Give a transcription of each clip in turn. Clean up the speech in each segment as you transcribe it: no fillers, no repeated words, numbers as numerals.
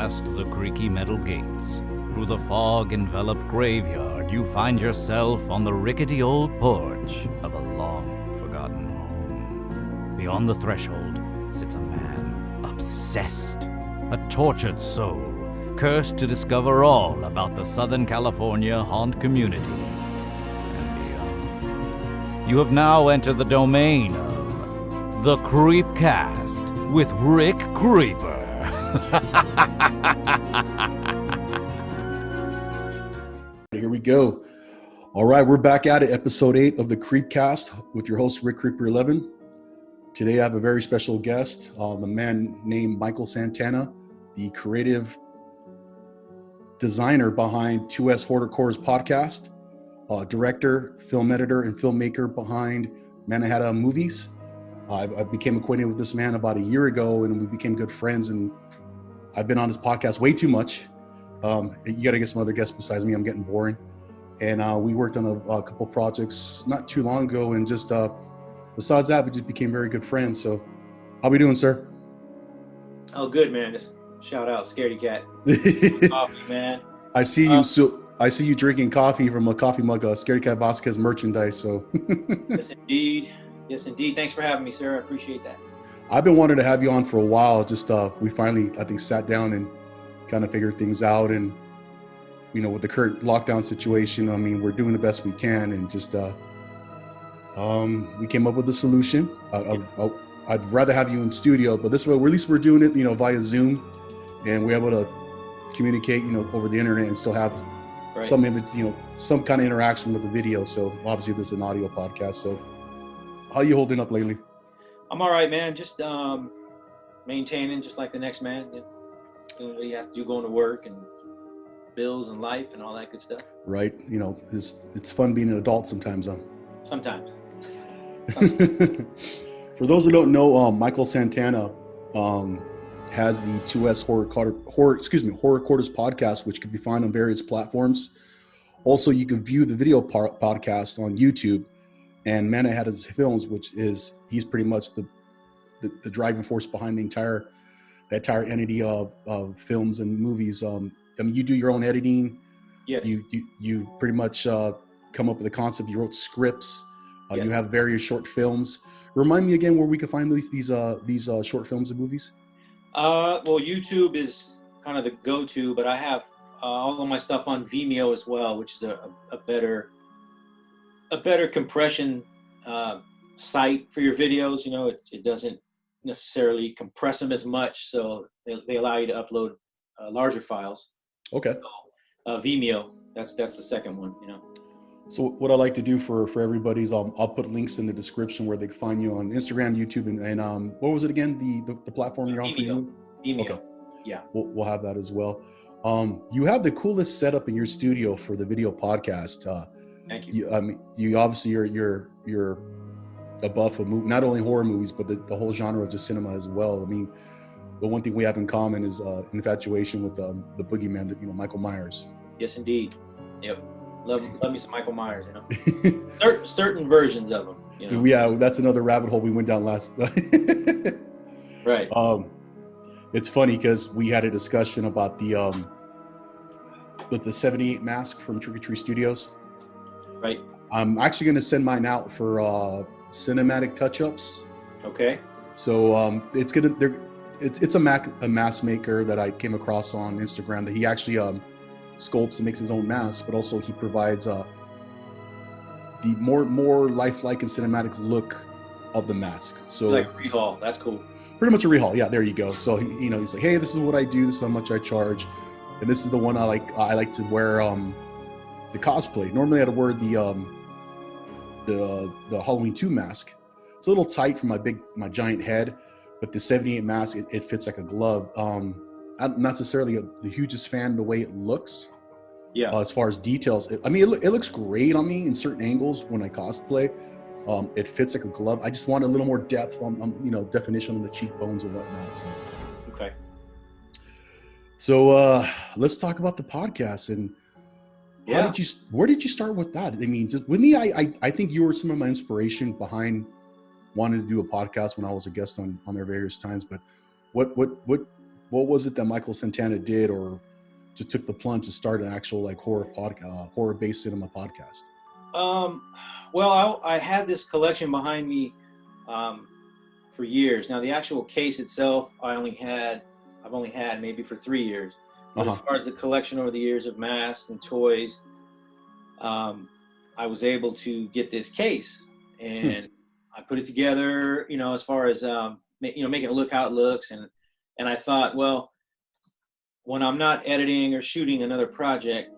past the creaky metal gates, through the fog-enveloped graveyard, you find yourself on the rickety old porch of a long-forgotten home. Beyond the threshold sits a man obsessed, a tortured soul, cursed to discover all about the Southern California haunt community and beyond. You have now entered the domain of the Creepcast with Rick Creeper. Here we go. All right, we're back at it, episode 8 of the Creepcast with your host, Rick Creeper 11. Today I have a very special guest, a man named Michael Santana, the creative designer behind 2's Podcast, director, film editor, and filmmaker behind Hata movies. I became acquainted with this man about a year ago, and we became good friends, and I've been on his podcast way too much. You got to get some other guests besides me. I'm getting boring. And we worked on a couple projects not too long ago, and just besides that, we just became very good friends. So how we doing, sir? Oh, good, man. Just shout out, Scaredy Cat. Coffee, man. I see you. I see you drinking coffee from a coffee mug, Scaredy Cat Vasquez merchandise. So Yes, indeed. Yes, indeed. Thanks for having me, sir. I appreciate that. I've been wanting to have you on for a while. Just we finally, I think, sat down and kind of figured things out. And you know, with the current lockdown situation, I mean, we're doing the best we can, and just we came up with a solution. I'd rather have you in studio, but this way, at least we're doing it, you know, via Zoom, and we're able to communicate, you know, over the internet and still have some, you know, some kind of interaction with the video. So obviously, this is an audio podcast. So, how you holding up lately? I'm all right, man. Just maintaining, just like the next man. Doing what he has to do, going to work and bills and life and all that good stuff. Right. You know, it's fun being an adult sometimes, huh? Sometimes. For those who don't know, Michael Santana has the 2's Horror Quarters podcast, which can be found on various platforms. Also, you can view the video podcast on YouTube, and Hata Films, which is he's pretty much the driving force behind the entire entity of films and movies. I mean, you do your own editing. Yes. You pretty much come up with a concept. You wrote scripts. Yes. You have various short films. Remind me again where we can find these short films and movies. Well, YouTube is kind of the go-to, but I have all of my stuff on Vimeo as well, which is a better compression site for your videos. You know, it doesn't necessarily compress them as much, so they allow you to upload larger files. Okay. So, Vimeo, that's the second one. You know. So what I like to do for everybody is I'll put links in the description where they can find you on Instagram, YouTube, and what was it again? The platform you're on for you? Vimeo. Okay. Yeah. We'll have that as well. You have the coolest setup in your studio for the video podcast. Thank you. I mean, you obviously you're a buff of not only horror movies, but the whole genre of just cinema as well. I mean, the one thing we have in common is infatuation with the boogeyman, that, you know, Michael Myers. Yes, indeed. Yep. Love me some Michael Myers, you know. certain versions of him. You know? Yeah, that's another rabbit hole we went down last. Right. It's funny because we had a discussion about the 78 mask from Trick or Treat Studios. Right. I'm actually going to send mine out for cinematic touch-ups. Okay. So it's a mask maker that I came across on Instagram that he actually sculpts and makes his own mask, but also he provides the more lifelike and cinematic look of the mask. So like rehaul, that's cool. Pretty much a rehaul. Yeah, there you go. So he's like, hey, this is what I do. This is how much I charge, and this is the one I like to wear the cosplay. Normally I'd wear the Halloween 2 mask. It's a little tight for my giant head, but the 78 mask it fits like a glove. I'm not necessarily the hugest fan of the way it looks. Yeah. As far as details, it looks great on me in certain angles when I cosplay. It fits like a glove. I just want a little more depth on definition on the cheekbones and whatnot. So. Okay. So let's talk about the podcast and where did you start with that? I mean, just with me, I think you were some of my inspiration behind wanting to do a podcast when I was a guest on their various times. But what what was it that Michael Santana did, or just took the plunge to start an actual like horror-based cinema podcast? Well, I had this collection behind me for years. Now, the actual case itself, I've only had maybe for 3 years. But as far as the collection over the years of masks and toys, I was able to get this case, and I put it together, as far as, making it look how it looks. And I thought, well, when I'm not editing or shooting another project,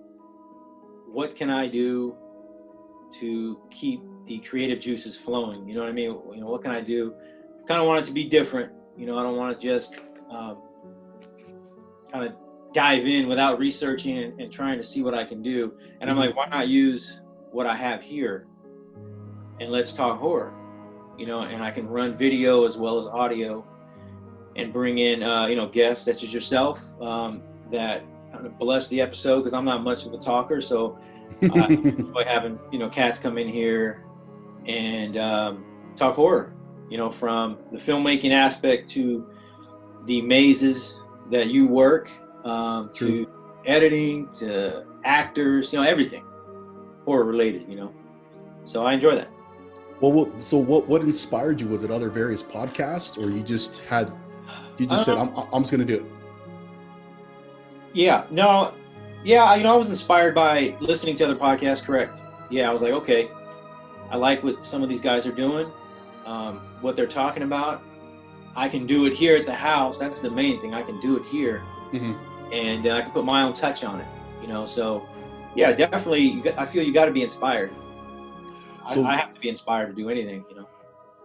what can I do to keep the creative juices flowing? You know what I mean? What can I do? Kind of want it to be different. I don't want to just kind of dive in without researching and trying to see what I can do. And I'm like, why not use what I have here and let's talk horror, and I can run video as well as audio and bring in, guests such as yourself that kind of bless the episode, because I'm not much of a talker. So I enjoy having, cats come in here and talk horror, from the filmmaking aspect to the mazes that you work, to editing, to actors, everything horror related, So I enjoy that. Well, so what inspired you? Was it other various podcasts, or you just said, I'm just going to do it? Yeah, no. Yeah, I was inspired by listening to other podcasts, correct. Yeah, I was like, okay, I like what some of these guys are doing, what they're talking about. I can do it here at the house. That's the main thing. I can do it here. And I can put my own touch on it, So, yeah, definitely, I feel you got to be inspired. So, I have to be inspired to do anything,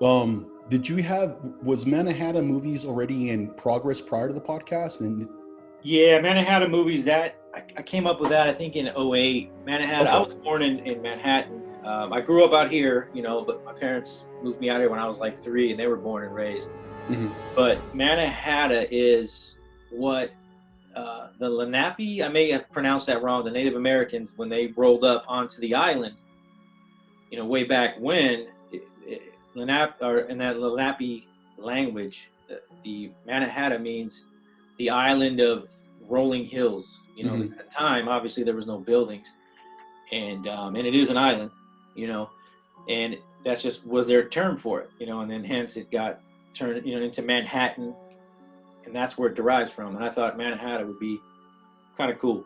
Was Manna Movies already in progress prior to the podcast? And yeah, Manna Movies, that I came up with that, I think, in 2008. Manna I was born in Manhattan. I grew up out here, but my parents moved me out here when I was like 3, and they were born and raised. But Manna is what the Lenape, I may have pronounced that wrong, the Native Americans, when they rolled up onto the island, way back when, Lenape, or in that Lenape language, the Manna means the island of rolling hills. At the time, obviously there was no buildings, and it is an island, and that's just was their term for it, and then hence it got turned, into Manhattan, and that's where it derives from. And I thought Manna would be kind of cool.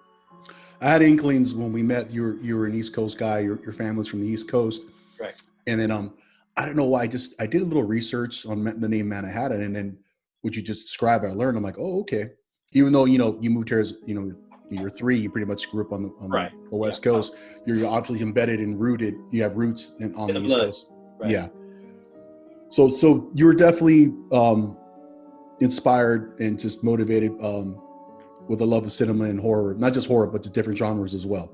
I had inklings when we met. You were an East Coast guy. Your family's from the East Coast, right? And then I don't know why. I did a little research on the name Manna, and then what you just described, I learned. I'm like, oh, okay. Even though you moved here as you're 3, you pretty much grew up on the West Coast. You're obviously embedded and rooted. You have roots on the East Coast. Right. Yeah. So you were definitely inspired and just motivated with a love of cinema and horror, not just horror, but just different genres as well.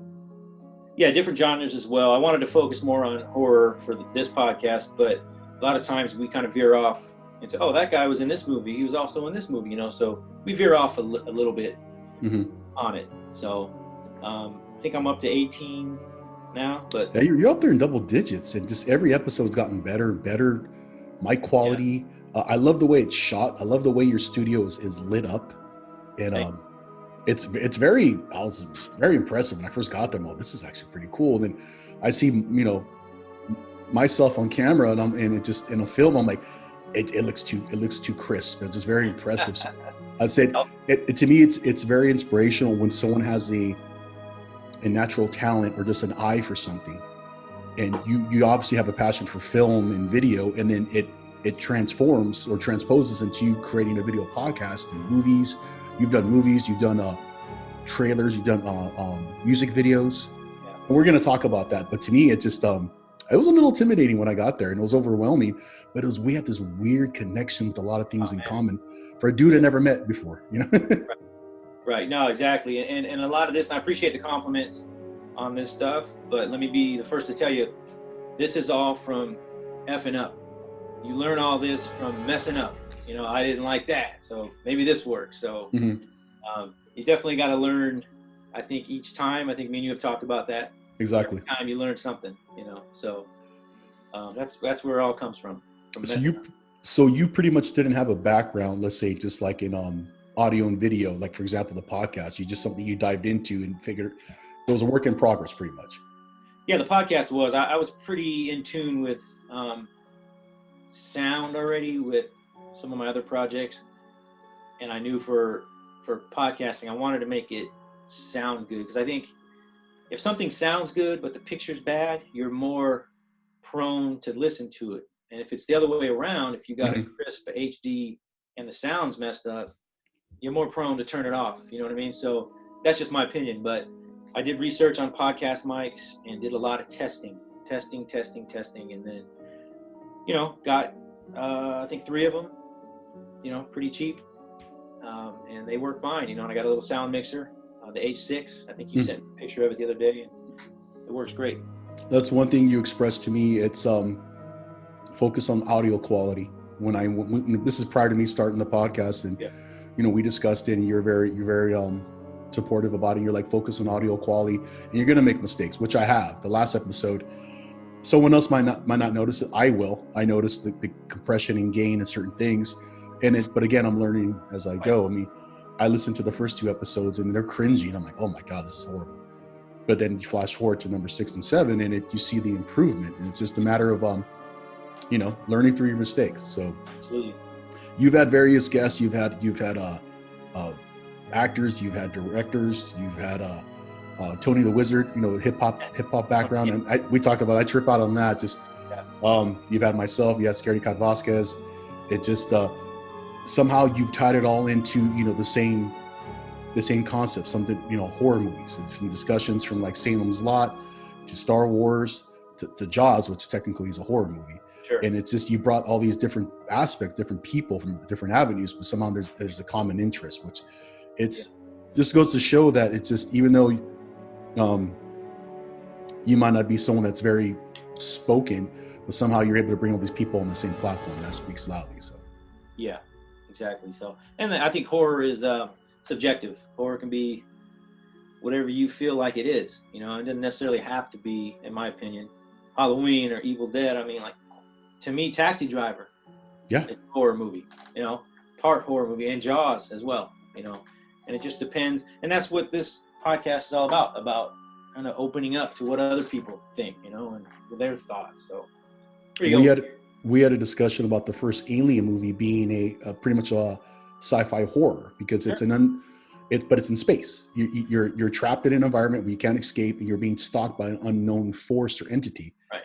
Yeah, different genres as well. I wanted to focus more on horror for this podcast, but a lot of times we kind of veer off and say, oh, that guy was in this movie. He was also in this movie, so we veer off a little bit on it. So I think I'm up to 18 now, but yeah, you're up there in double digits, and just every episode's gotten better and better. Mic quality. Yeah. I love the way it's shot. I love the way your studio is lit up, and it's very. I was very impressive when I first got there. Oh, this is actually pretty cool. And then I see myself on camera, and it just in a film. I'm like, it looks too crisp. It's just very impressive. So I said, to me, it's very inspirational when someone has a natural talent or just an eye for something, and you obviously have a passion for film and video, and then it transforms or transposes into you creating a video podcast and movies. You've done movies, you've done trailers, you've done music videos. Yeah. And we're going to talk about that. But to me, it just it was a little intimidating when I got there, and it was overwhelming. But we had this weird connection with a lot of things in common for a dude I never met before. Right. No, exactly. And a lot of this, I appreciate the compliments on this stuff, but let me be the first to tell you, this is all from effing up. You learn all this from messing up. I didn't like that, so maybe this works. So you definitely got to learn, I think, each time. I think me and you have talked about that. Exactly. Every time you learn something, so that's where it all comes from so you pretty much didn't have a background, let's say, just like in audio and video, like for example, the podcast? You just something you dived into and figured it was a work in progress pretty much? Yeah, the podcast was, I was pretty in tune with sound already with some of my other projects. And I knew for podcasting, I wanted to make it sound good. Because I think if something sounds good, but the picture's bad, you're more prone to listen to it. And if it's the other way around, if you got a crisp HD and the sound's messed up, you're more prone to turn it off. You know what I mean? So that's just my opinion. But I did research on podcast mics and did a lot of testing. And then, you know, got, I think 3 of them, you know, pretty cheap. And they work fine. You know, and I got a little sound mixer, the H6. I think you sent a picture of it the other day, and it works great. That's one thing you expressed to me. It's focus on audio quality. When this is prior to me starting the podcast, and you know, we discussed it, and you're very supportive about it. You're like, focus on audio quality, and you're gonna make mistakes, which I have. The last episode, someone else might not notice it. I will. I noticed the compression and gain and certain things, but again, I'm learning as I go. I mean, I listened to the first 2 episodes and they're cringy, and I'm like, oh my god, this is horrible. But then you flash forward to number 6 and 7, and you see the improvement, and it's just a matter of you know, learning through your mistakes. So absolutely. You've had various guests. You've had actors. You've had directors. You've had Tony the Wizard. You know, hip hop background, and we talked about. I trip out on that. Just you've had myself. You had Scaredy Cat Vasquez. It just somehow you've tied it all into, you know, the same concept. Something, you know, horror movies, and from discussions from like Salem's Lot to Star Wars to Jaws, which technically is a horror movie. And it's just, you brought all these different aspects, different people from different avenues, but somehow there's a common interest, which just goes to show that it's just, even though you might not be someone that's very spoken, but somehow you're able to bring all these people on the same platform. That speaks loudly. So yeah, exactly. So, and I think horror is subjective. Horror can be whatever you feel like it is. You know, it doesn't necessarily have to be, in my opinion, Halloween or Evil Dead. I mean, like, to me, Taxi Driver is a horror movie, you know, part horror movie, and Jaws as well, you know, and it just depends. And that's what this podcast is all about kind of opening up to what other people think, you know, and their thoughts. So we had a discussion about the first Alien movie being a pretty much a sci-fi horror, because it's but it's in space. You're trapped in an environment where you can't escape, and you're being stalked by an unknown force or entity. Right.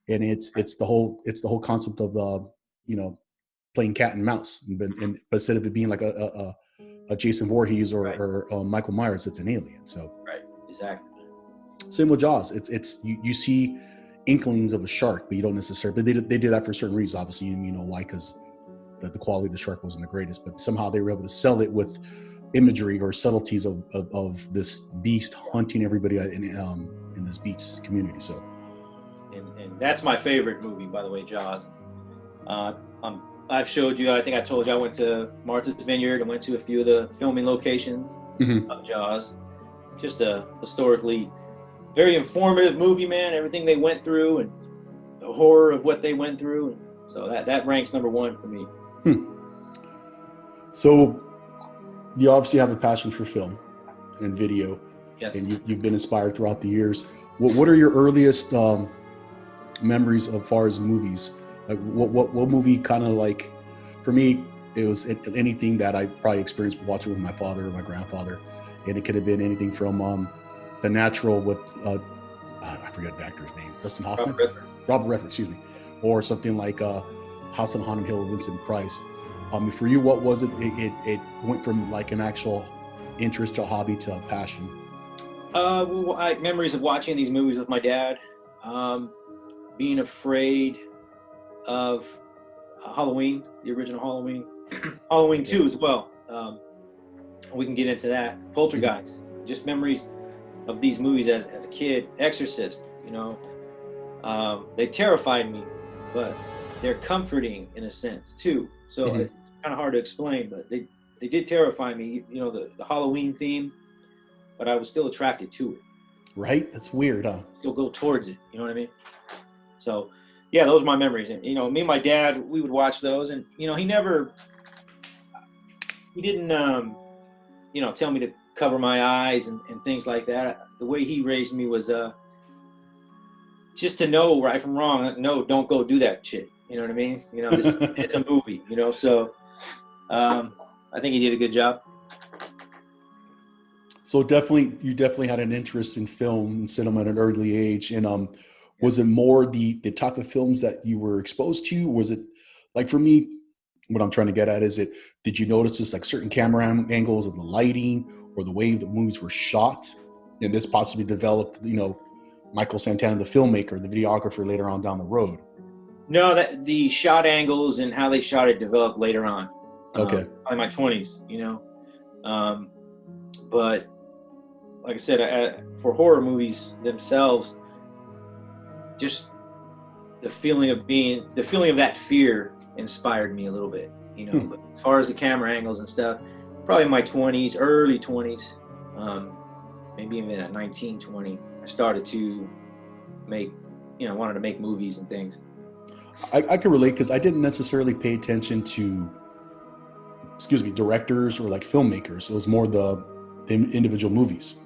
And it's the whole concept of you know, playing cat and mouse, but instead of it being like a Jason Voorhees or Michael Myers, it's an alien. So exactly. Same with Jaws. It's you see inklings of a shark, but you don't necessarily. But they did that for certain reasons. Obviously, you know why, because the quality of the shark wasn't the greatest, but somehow they were able to sell it with imagery or subtleties of this beast hunting everybody in this beach community. So. And that's my favorite movie, by the way, Jaws. I've showed you, I think I told you, I went to Martha's Vineyard and went to a few of the filming locations of Jaws. Just a historically very informative movie, man. Everything they went through and the horror of what they went through. And so that ranks number 1 for me. So you obviously have a passion for film and video. Yes. And you've been inspired throughout the years. What are your earliest memories as far as movies? Like what movie kind of, like, for me, it was anything that I probably experienced watching with my father or my grandfather, and it could have been anything from The Natural with I forget the actor's name, Dustin Hoffman, Robert Redford, excuse me, or something like House on Haunted Hill with Vincent Price. For you, what was it? It went from like an actual interest to a hobby to a passion. Memories of watching these movies with my dad. Being afraid of Halloween, the original Halloween, Halloween 2 as well. We can get into that. Poltergeist, just memories of these movies as a kid. Exorcist, you know, they terrified me, but they're comforting in a sense too. So it's kind of hard to explain, but they did terrify me. You know, the Halloween theme, but I was still attracted to it. Right? That's weird, huh? Still go towards it. You know what I mean? So, yeah, those are my memories. And, you know, me and my dad, we would watch those. And, you know, he never he didn't, tell me to cover my eyes and things like that. The way he raised me was just to know right from wrong. No, don't go do that shit. You know what I mean? It's a movie. So I think he did a good job. So you definitely had an interest in film and cinema at an early age. And was it more the type of films that you were exposed to? Was it, like, for me, what I'm trying to get at is did you notice just like certain camera angles or the lighting or the way the movies were shot? And this possibly developed, Michael Santana, the filmmaker, the videographer, later on down the road. No, that the shot angles and how they shot it developed later on. Okay. In my 20s, but like I said, for horror movies themselves, just the feeling of that fear inspired me a little bit, But as far as the camera angles and stuff, probably in my 20s, early 20s, maybe even at 19, 20, I started to wanted to make movies and things. I can relate because I didn't necessarily pay attention to, directors or like filmmakers. It was more the individual movies.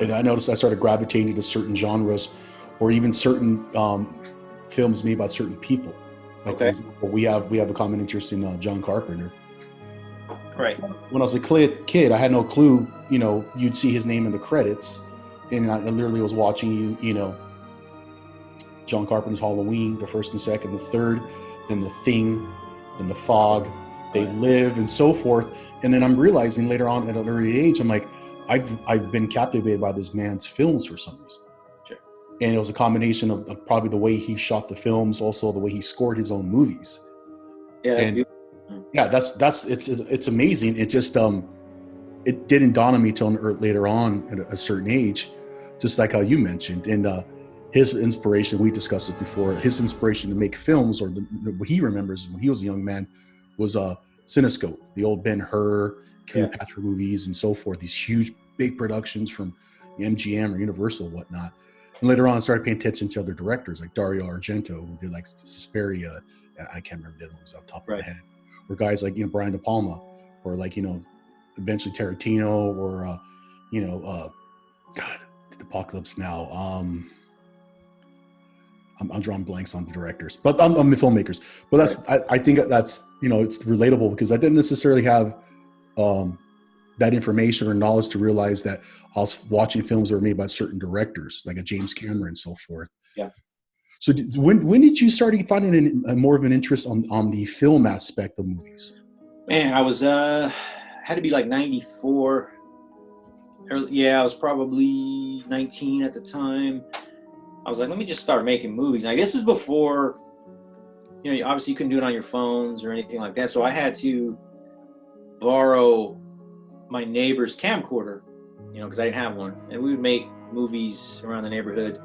And I noticed I started gravitating to certain genres or even certain films made by certain people. Like, okay. For example, we have a common interest in John Carpenter. Right. When I was a kid, I had no clue, you'd see his name in the credits. And I literally was watching, John Carpenter's Halloween, the first and second, the third, then The Thing, then The Fog, They Live, and so forth. And then I'm realizing later on at an early age, I'm like, I've been captivated by this man's films for some reason. Sure. And it was a combination of probably the way he shot the films, also the way he scored his own movies. Yeah, that's beautiful. Yeah, it's amazing. It just it didn't dawn on me till later on at a certain age, just like how you mentioned. And his inspiration, we discussed it before, his inspiration to make films, or what he remembers when he was a young man, was Cinescope, the old Ben-Hur, Cleopatra movies and so forth, these huge, big productions from MGM or Universal and whatnot. And later on, I started paying attention to other directors like Dario Argento, who did like Suspiria, I can't remember the other ones off the top of my head, or guys like, Brian De Palma, or like, eventually Tarantino, or, God, Apocalypse Now. I'm drawing blanks on the directors, but I'm the filmmakers. But that's, I think that's, it's relatable because I didn't necessarily have that information or knowledge to realize that I was watching films that were made by certain directors, like a James Cameron and so forth. Yeah. So when did you start finding more of an interest on the film aspect of movies? Man, I was had to be like 94. I was probably 19 at the time. I was like, let me just start making movies. Now, this was before, obviously you couldn't do it on your phones or anything like that. So I had to borrow my neighbor's camcorder, because I didn't have one. And we would make movies around the neighborhood.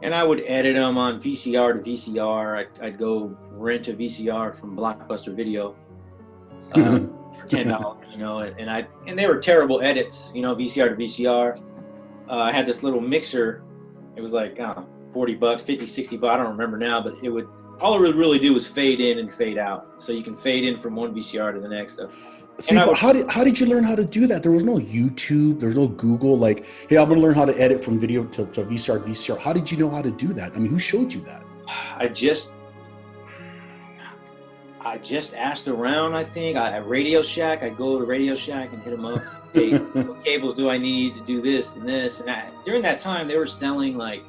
And I would edit them on VCR to VCR. I'd go rent a VCR from Blockbuster Video for $10, and they were terrible edits, VCR to VCR. I had this little mixer. It was like $40, $50, $60, I don't remember now, but all it would really do was fade in and fade out. So you can fade in from one VCR to the next. See, but how did you learn how to do that? There was no YouTube, there was no Google, like, hey, I'm gonna learn how to edit from video to VCR to VCR. How did you know how to do that? I mean, who showed you that? I just asked around, I think. At Radio Shack, I'd go to Radio Shack and hit them up. Hey, what cables do I need to do this and this? And during that time, they were selling like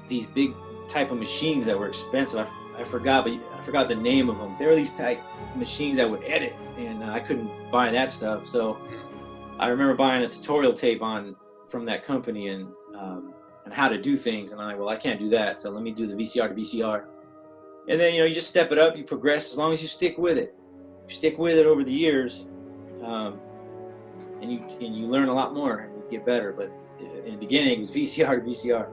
these big type of machines that were expensive. I forgot the name of them. There were these type machines that would edit, and I couldn't buy that stuff. So I remember buying a tutorial tape from that company and how to do things. And I can't do that. So let me do the VCR to VCR. And then, you just step it up, you progress as long as you stick with it. You stick with it over the years, and you learn a lot more and you get better. But in the beginning, it was VCR to VCR.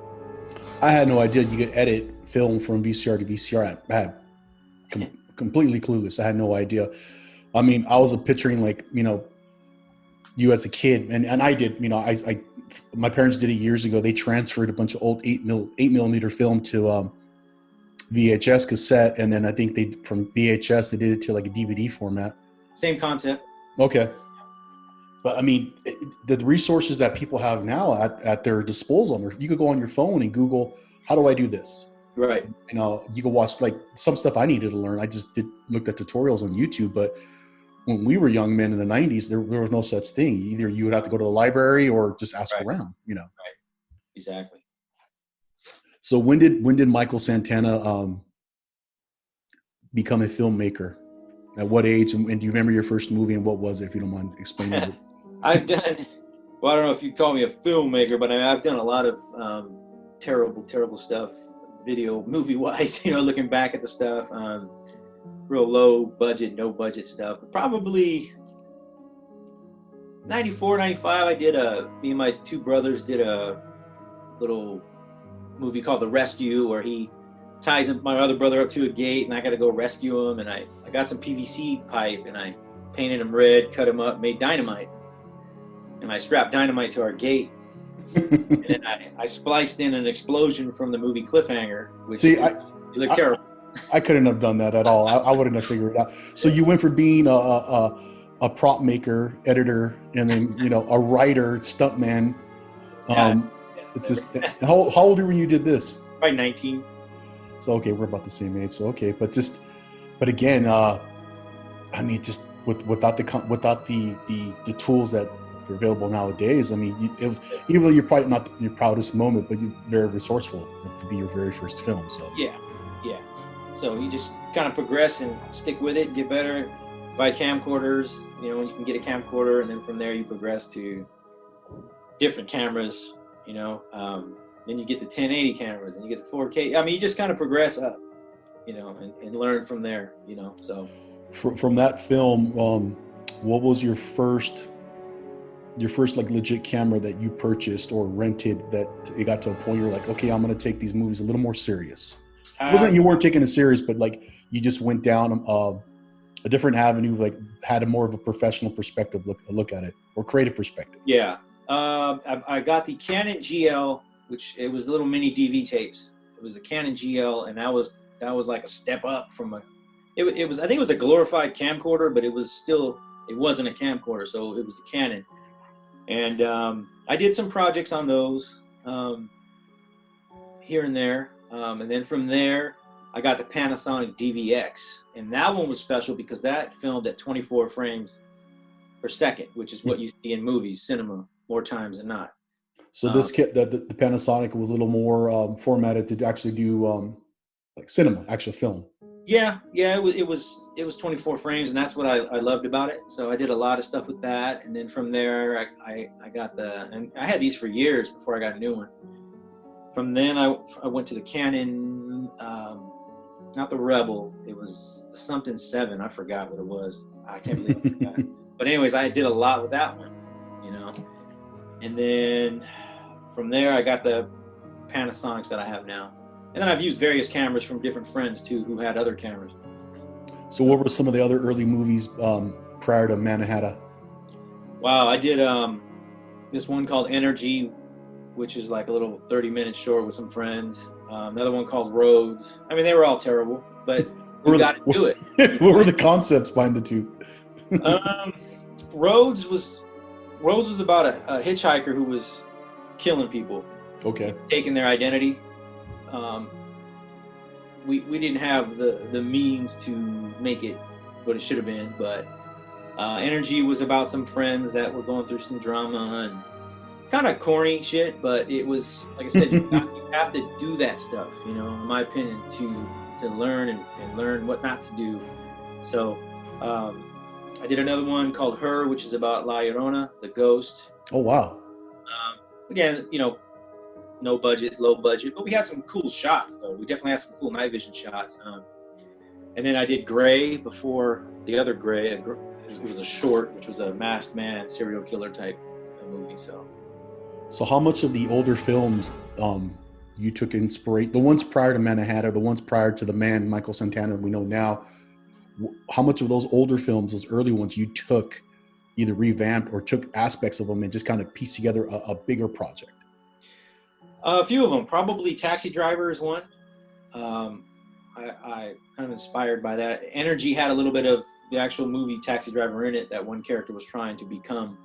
I had no idea you could edit film from VCR to VCR. I had completely clueless. I had no idea. I mean, I was picturing like, you as a kid, and I did, my parents did it years ago. They transferred a bunch of old 8mm film to VHS cassette, and then I think from VHS they did it to like a DVD format. Same concept. Okay. But I mean, the resources that people have now at their disposal, you could go on your phone and Google, how do I do this? Right. You know, you can watch like some stuff I needed to learn. I just looked at tutorials on YouTube, but when we were young men in the 90s, there was no such thing. Either you would have to go to the library or just ask around, you know. Right. Exactly. So when did Michael Santana become a filmmaker? At what age? And do you remember your first movie and what was it, if you don't mind explaining it? I've done, well, I don't know if you call me a filmmaker, but I've done a lot of terrible stuff, movie-wise, you know, looking back at the stuff, real low budget, no budget stuff. Probably 94, 95, me and my two brothers did a little movie called The Rescue, where he ties my other brother up to a gate and I got to go rescue him. And I got some PVC pipe and I painted him red, cut him up, made dynamite. And I strapped dynamite to our gate. And then I spliced in an explosion from the movie Cliffhanger, which it looked terrible. I couldn't have done that at all. I wouldn't have figured it out. So you went from being a prop maker, editor, and then, you know, a writer, stuntman. It's just, how old were you when you did this? Probably 19. So, okay, we're about the same age. So, okay, but again, I mean, just without the tools that are available nowadays, I mean, it was, even though you're probably not your proudest moment, but you're very resourceful to be your very first film. So yeah. So you just kind of progress and stick with it, get better, buy camcorders. You know, you can get a camcorder, and then from there you progress to different cameras. You know, then you get the 1080 cameras, and you get the 4K. I mean, you just kind of progress up, you know, and learn from there. You know, so from that film, what was your first like legit camera that you purchased or rented that it got to a point you're like, okay, I'm going to take these movies a little more serious? It wasn't you weren't taking it serious, but like you just went down a different avenue, like had a more of a professional perspective look at it, or creative perspective. Yeah. I got the Canon GL, which it was little mini DV tapes. It was the Canon GL, and that was like a step up from it was, I think it was a glorified camcorder, but it wasn't a camcorder, so it was a Canon. And I did some projects on those here and there. And then from there, I got the Panasonic DVX. And that one was special because that filmed at 24 frames per second, which is what you see in movies, cinema, more times than not. So this kit, the Panasonic, was a little more formatted to actually do like cinema, actual film. Yeah, it was 24 frames, and that's what I loved about it. So I did a lot of stuff with that, and then from there I got and I had these for years before I got a new one. From then I went to the Canon, not the Rebel, it was something 7. I forgot what it was. I can't believe I forgot. But anyways, I did a lot with that one, you know. And then from there I got the Panasonics that I have now. And then I've used various cameras from different friends too who had other cameras. So what were some of the other early movies prior to Manna? Wow, I did this one called Energy, which is like a little 30-minute short with some friends. Another one called Roads. I mean, they were all terrible, but we got to do it. What were the concepts behind the two? Roads was about a hitchhiker who was killing people. Okay. Taking their identity. We didn't have the means to make it what it should have been, but Energy was about some friends that were going through some drama and kind of corny shit, but it was, like I said, you have to do that stuff, you know, in my opinion, to learn and learn what not to do. So I did another one called Her, which is about La Llorona, the ghost. Oh, wow. Again, you know, no budget, low budget, but we had some cool shots, though. We definitely had some cool night vision shots. And then I did Gray before the other Gray. It was a short, which was a masked man, serial killer type movie. So how much of the older films you took inspiration, the ones prior to Manna, the ones prior to the man, Michael Santana, we know now, how much of those older films, those early ones, you took either revamped or took aspects of them and just kind of pieced together a bigger project? A few of them, probably Taxi Driver is one. I kind of inspired by that. Energy had a little bit of the actual movie Taxi Driver in it. That one character was trying to become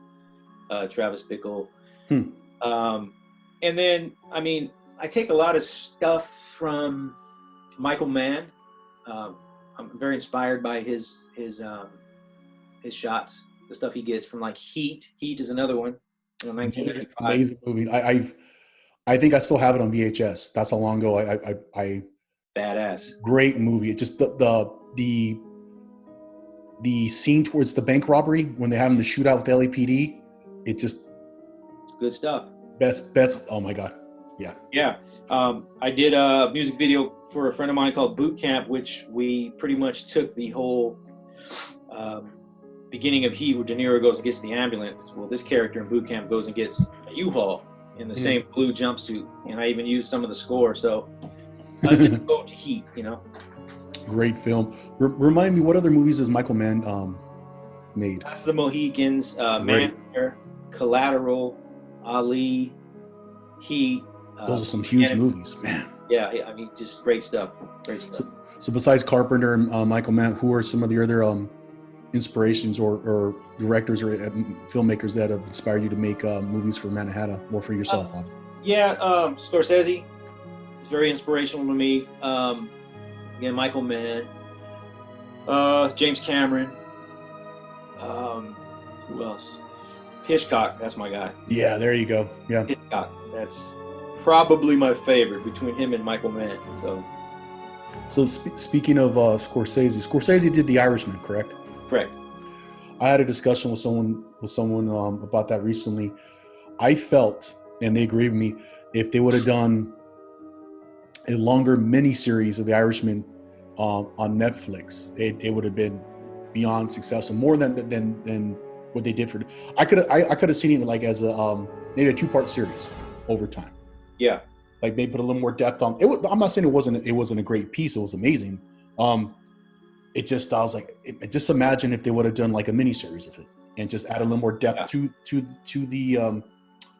Travis Bickle. And then, I mean, I take a lot of stuff from Michael Mann. I'm very inspired by his shots, the stuff he gets from like Heat. Heat is another one. 1985. Amazing movie. I think I still have it on VHS. That's how long ago I badass. Great movie. It just the scene towards the bank robbery when they have him the shootout with the LAPD. It's good stuff. Best. Oh my God. Yeah. Yeah. I did a music video for a friend of mine called Boot Camp, which we pretty much took the whole beginning of Heat where De Niro goes and gets the ambulance. Well, this character in Boot Camp goes and gets a U-Haul in the same blue jumpsuit. And I even used some of the score. So that's a go to Heat, you know. Great film. Remind me, what other movies has Michael Mann made? That's the Mohicans, Manhunter, Collateral, Ali, Heat. Those are some huge movies, man. Yeah, I mean, just great stuff. Great stuff. So besides Carpenter and Michael Mann, who are some of the other inspirations or directors or filmmakers that have inspired you to make movies for Manhattan or for yourself? Scorsese is very inspirational to me. Again, Michael Mann, James Cameron. Who else? Hitchcock, that's my guy. Yeah, there you go. Yeah, Hitchcock, that's probably my favorite between him and Michael Mann. So speaking of Scorsese did The Irishman, correct? Correct. I had a discussion with someone about that recently. I felt, and they agreed with me, if they would have done a longer miniseries of The Irishman on Netflix, it would have been beyond successful, more than what they did for. I could have seen it like as a maybe a 2-part series over time. Yeah, like maybe put a little more depth on it. I'm not saying it wasn't a great piece. It was amazing. It just, I was like, just imagine if they would have done like a mini series of it and just add a little more depth to the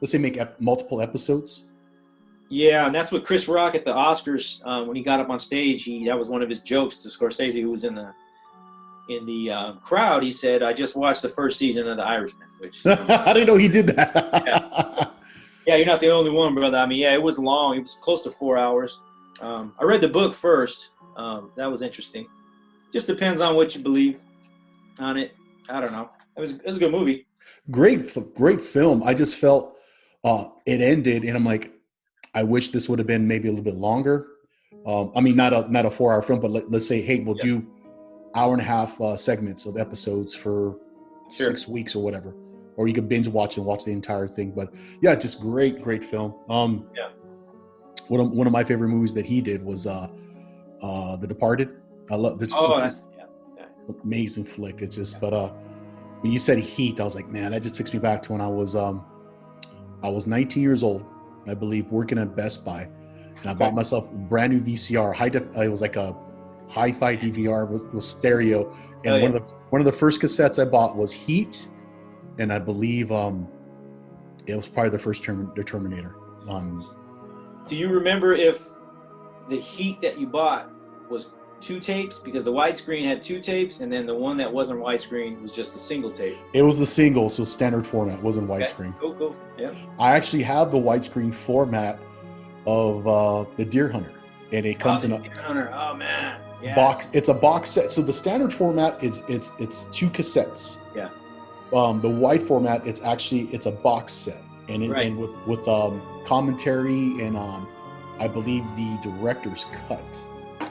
let's say make multiple episodes. Yeah, and that's what Chris Rock at the Oscars, when he got up on stage, that was one of his jokes to Scorsese, who was in the crowd. He said, "I just watched the first season of The Irishman," which I didn't know he did that. Yeah, you're not the only one, brother. I mean, yeah, it was long. It was close to 4 hours. I read the book first. That was interesting. Just depends on what you believe on it. I don't know. It was a good movie. Great film. I just felt it ended, and I'm like, I wish this would have been maybe a little bit longer. I mean, not a 4-hour film, but let's say, hey, we'll do 1.5 segments of episodes for 6 weeks or whatever. Or you could binge watch and watch the entire thing. But yeah, just great film. One of my favorite movies that he did was The Departed. I love this. Amazing flick. It's just, but when you said Heat, I was like, man, that just takes me back to when I was 19 years old, I believe, working at Best Buy, and I bought myself a brand new VCR. It was like a hi-fi DVR with stereo, and one of the first cassettes I bought was Heat, and I believe it was probably the first Terminator. Do you remember if the Heat that you bought was 2 tapes? Because the widescreen had 2 tapes, and then the one that wasn't widescreen was just a single tape. It was the single, so standard format. It wasn't widescreen. Okay. Cool. Yeah. I actually have the widescreen format of the Deer Hunter, and it comes in a Deer Hunter. Oh man. Yes. Box. It's a box set. So the standard format is 2 cassettes. Yeah. The wide format, it's a box set, and with commentary and I believe the director's cut.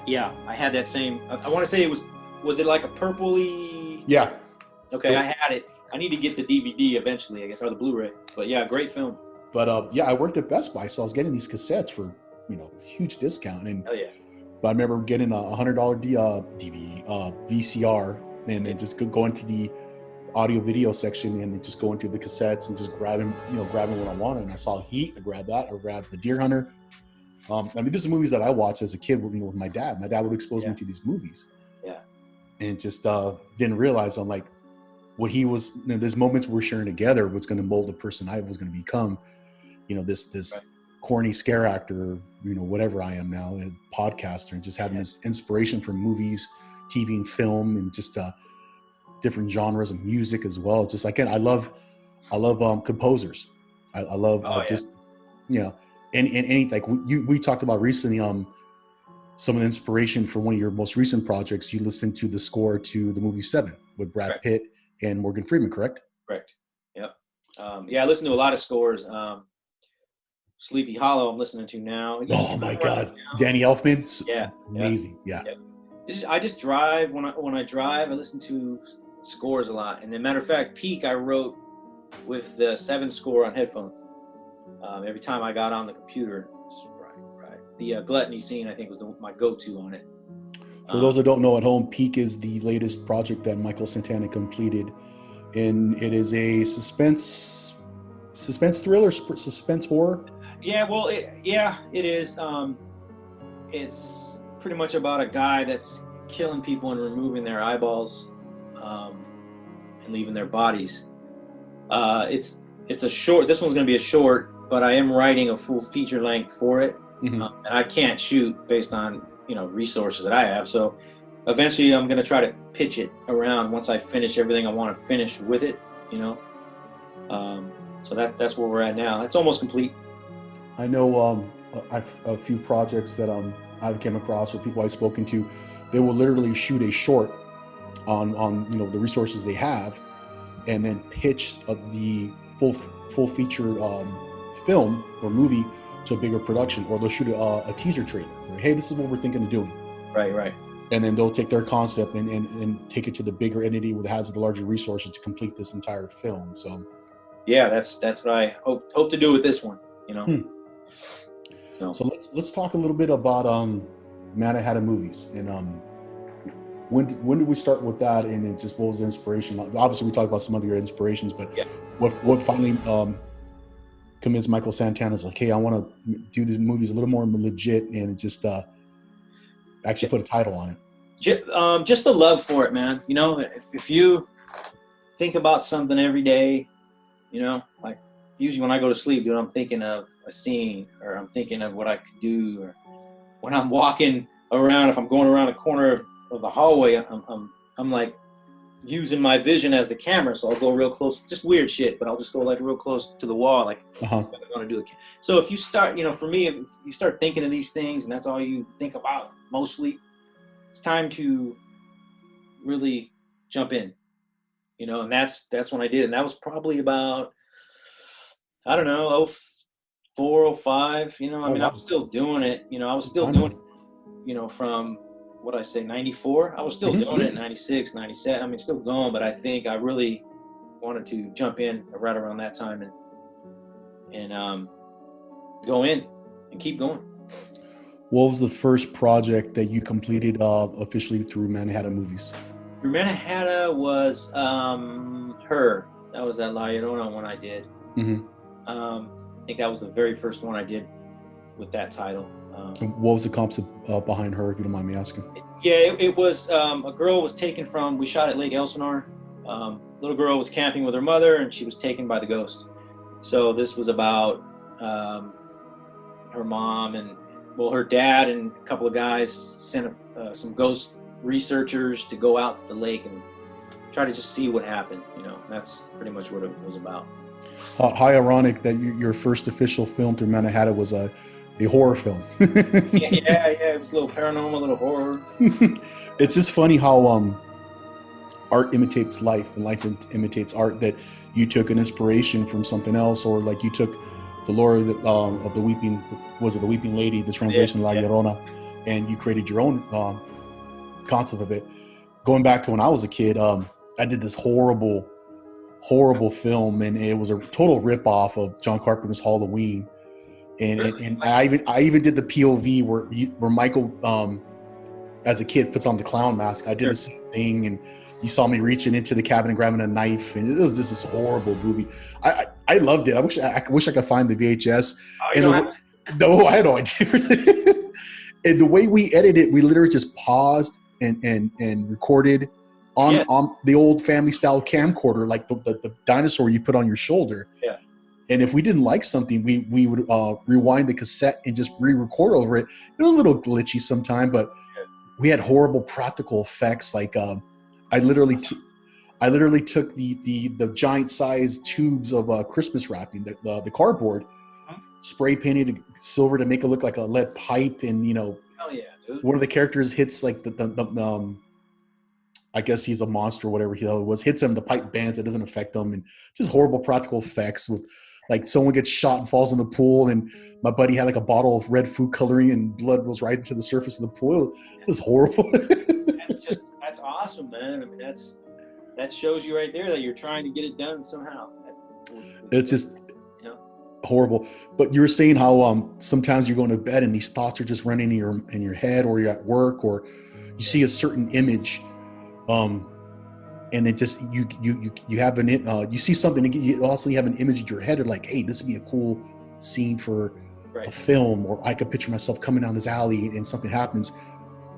Yeah, I had that same. I want to say it was it like a purpley? Yeah. Okay, I had it. I need to get the DVD eventually, I guess, or the Blu-ray. But yeah, great film. But I worked at Best Buy, so I was getting these cassettes for huge discount. And hell yeah. But I remember getting a $100 DVD VCR, and then just going to the audio video section and then just going through the cassettes and just grabbing what I wanted. And I saw Heat, I grabbed that. I grabbed the Deer Hunter. I mean, this is movies that I watched as a kid with my dad. My dad would expose me to these movies. Yeah. And just didn't realize I'm like, what he was, there's moments we're sharing together was going to mold the person I was going to become. This corny scare actor, whatever I am now, a podcaster, and just having this inspiration from movies, TV, and film, and just different genres of music as well. It's just like, I love composers. I love and any, like we talked about recently, some of the inspiration for one of your most recent projects. You listened to the score to the movie Seven with Brad Pitt and Morgan Freeman, correct? Correct. Yep. I listen to a lot of scores. Sleepy Hollow I'm listening to now. Oh my God. Danny Elfman's amazing. Yeah. I just drive. When I drive, I listen to scores a lot. And as a matter of fact, Peak I wrote with the 7 score on headphones. Every time I got on the computer. Right. The Gluttony scene, I think, was my go-to on it. For those that don't know at home, Peak is the latest project that Michael Santana completed. And it is a suspense thriller, suspense horror. Yeah, well, it is. It's pretty much about a guy that's killing people and removing their eyeballs, and leaving their bodies. It's a short. This one's going to be a short, but I am writing a full feature length for it, and I can't shoot based on resources that I have. So eventually, I'm going to try to pitch it around once I finish everything I want to finish with it. So that's where we're at now. It's almost complete. I know a few projects that I've came across with people I've spoken to. They will literally shoot a short on the resources they have, and then pitch the full feature film or movie to a bigger production, or they'll shoot a teaser trailer. Hey, this is what we're thinking of doing. Right. And then they'll take their concept and take it to the bigger entity that has the larger resources to complete this entire film. So, yeah, that's what I hope to do with this one. So let's talk a little bit about Manna Hata movies, and when did we start with that, and it just what was the inspiration? Obviously, we talked about some of your inspirations, but what finally convinced Michael Santana is like, hey, I want to do these movies a little more legit and just actually put a title on it? Just the love for it, man. If you think about something every day, like usually when I go to sleep, dude, I'm thinking of a scene, or I'm thinking of what I could do, or when I'm walking around, if I'm going around a corner of the hallway, I'm like using my vision as the camera, so I'll go real close, just weird shit, but I'll just go like real close to the wall, like I'm gonna do it. So if you start, for me, if you start thinking of these things and that's all you think about mostly, it's time to really jump in, and that's when I did, and that was probably about, I don't know, 04, 05, I was still doing it, I was still doing it, from what I say, 94, I was still doing it in 96, 97, still going, but I think I really wanted to jump in right around that time and go in and keep going. What was the first project that you completed officially through Manna Hata Movies? Through Manna Hata was Her. That was that La Llorona one I did. I think that was the very first one I did with that title. What was the concept behind Her, if you don't mind me asking? Yeah, it was a girl was taken from, we shot at Lake Elsinore. Little girl was camping with her mother, and she was taken by the ghost. So this was about her mom and, her dad and a couple of guys sent some ghost researchers to go out to the lake and try to just see what happened. That's pretty much what it was about. How ironic that your first official film through Manna Hata was a horror film. yeah, it was a little paranormal, a little horror. It's just funny how art imitates life, and life imitates art. That you took an inspiration from something else, or like you took the lore of the Weeping, was it the Weeping Lady, the translation of La Llorona, and you created your own concept of it. Going back to when I was a kid, I did this horrible film, and it was a total ripoff of John Carpenter's Halloween. And I even did the POV where Michael, as a kid, puts on the clown mask. I did the same thing, and you saw me reaching into the cabin and grabbing a knife, and it was just this horrible movie. I loved it. I wish I could find the VHS. No, I had no idea. And the way we edited, we literally just paused and recorded on the old family style camcorder, like the dinosaur you put on your shoulder. Yeah. And if we didn't like something, we would rewind the cassette and just re-record over it. It was a little glitchy sometime, but we had horrible practical effects. Like I literally took the giant sized tubes of Christmas wrapping, the cardboard, spray painted it silver to make it look like a lead pipe, and Hell yeah, dude. one of the characters hits like the I guess he's a monster or whatever he was, hits him, the pipe bends, it doesn't affect them, and just horrible practical effects with like someone gets shot and falls in the pool, and my buddy had like a bottle of red food coloring and blood goes right into the surface of the pool. Just horrible. That's awesome, man. I mean, that shows you right there that you're trying to get it done somehow. It's just horrible. But you were saying how sometimes you're going to bed and these thoughts are just running in your head, or you're at work, or you see a certain image, and it just you have you see something, you also have an image in your head of like, hey, this would be a cool scene for a film, or I could picture myself coming down this alley and something happens.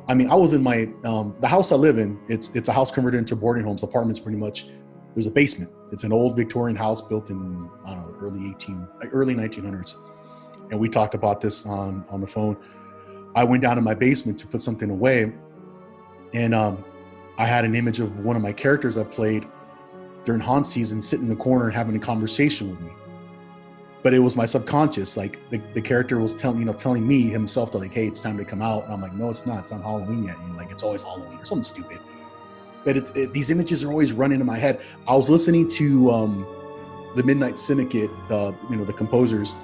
I mean, I was in my the house I live in. It's a house converted into boarding homes, apartments, pretty much. There's a basement. It's an old Victorian house built in, I don't know, early 1900s. And we talked about this on the phone. I went down to my basement to put something away, and I had an image of one of my characters I played during haunt season sitting in the corner having a conversation with me. But it was my subconscious, like the character was telling me himself to like, hey, it's time to come out. And I'm like, no, it's not. It's not Halloween yet. And like, it's always Halloween or something stupid. But these images are always running in my head. I was listening to the Midnight Syndicate, the composers,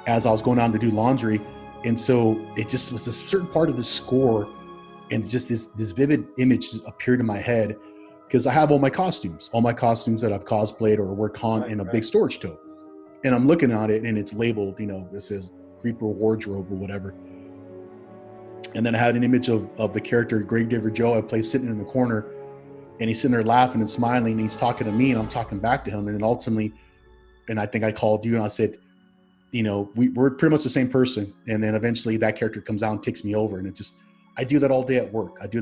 as I was going down to do laundry. And so it just was a certain part of the score, and just this vivid image appeared in my head, because I have all my costumes that I've cosplayed or worked on in a big storage tote. And I'm looking at it and it's labeled, it says Creeper Wardrobe or whatever. And then I had an image of the character Gravedigger Joe I play sitting in the corner, and he's sitting there laughing and smiling, and he's talking to me and I'm talking back to him. And then ultimately, and I think I called you and I said, we're pretty much the same person. And then eventually that character comes out and takes me over. And I do that all day at work. I do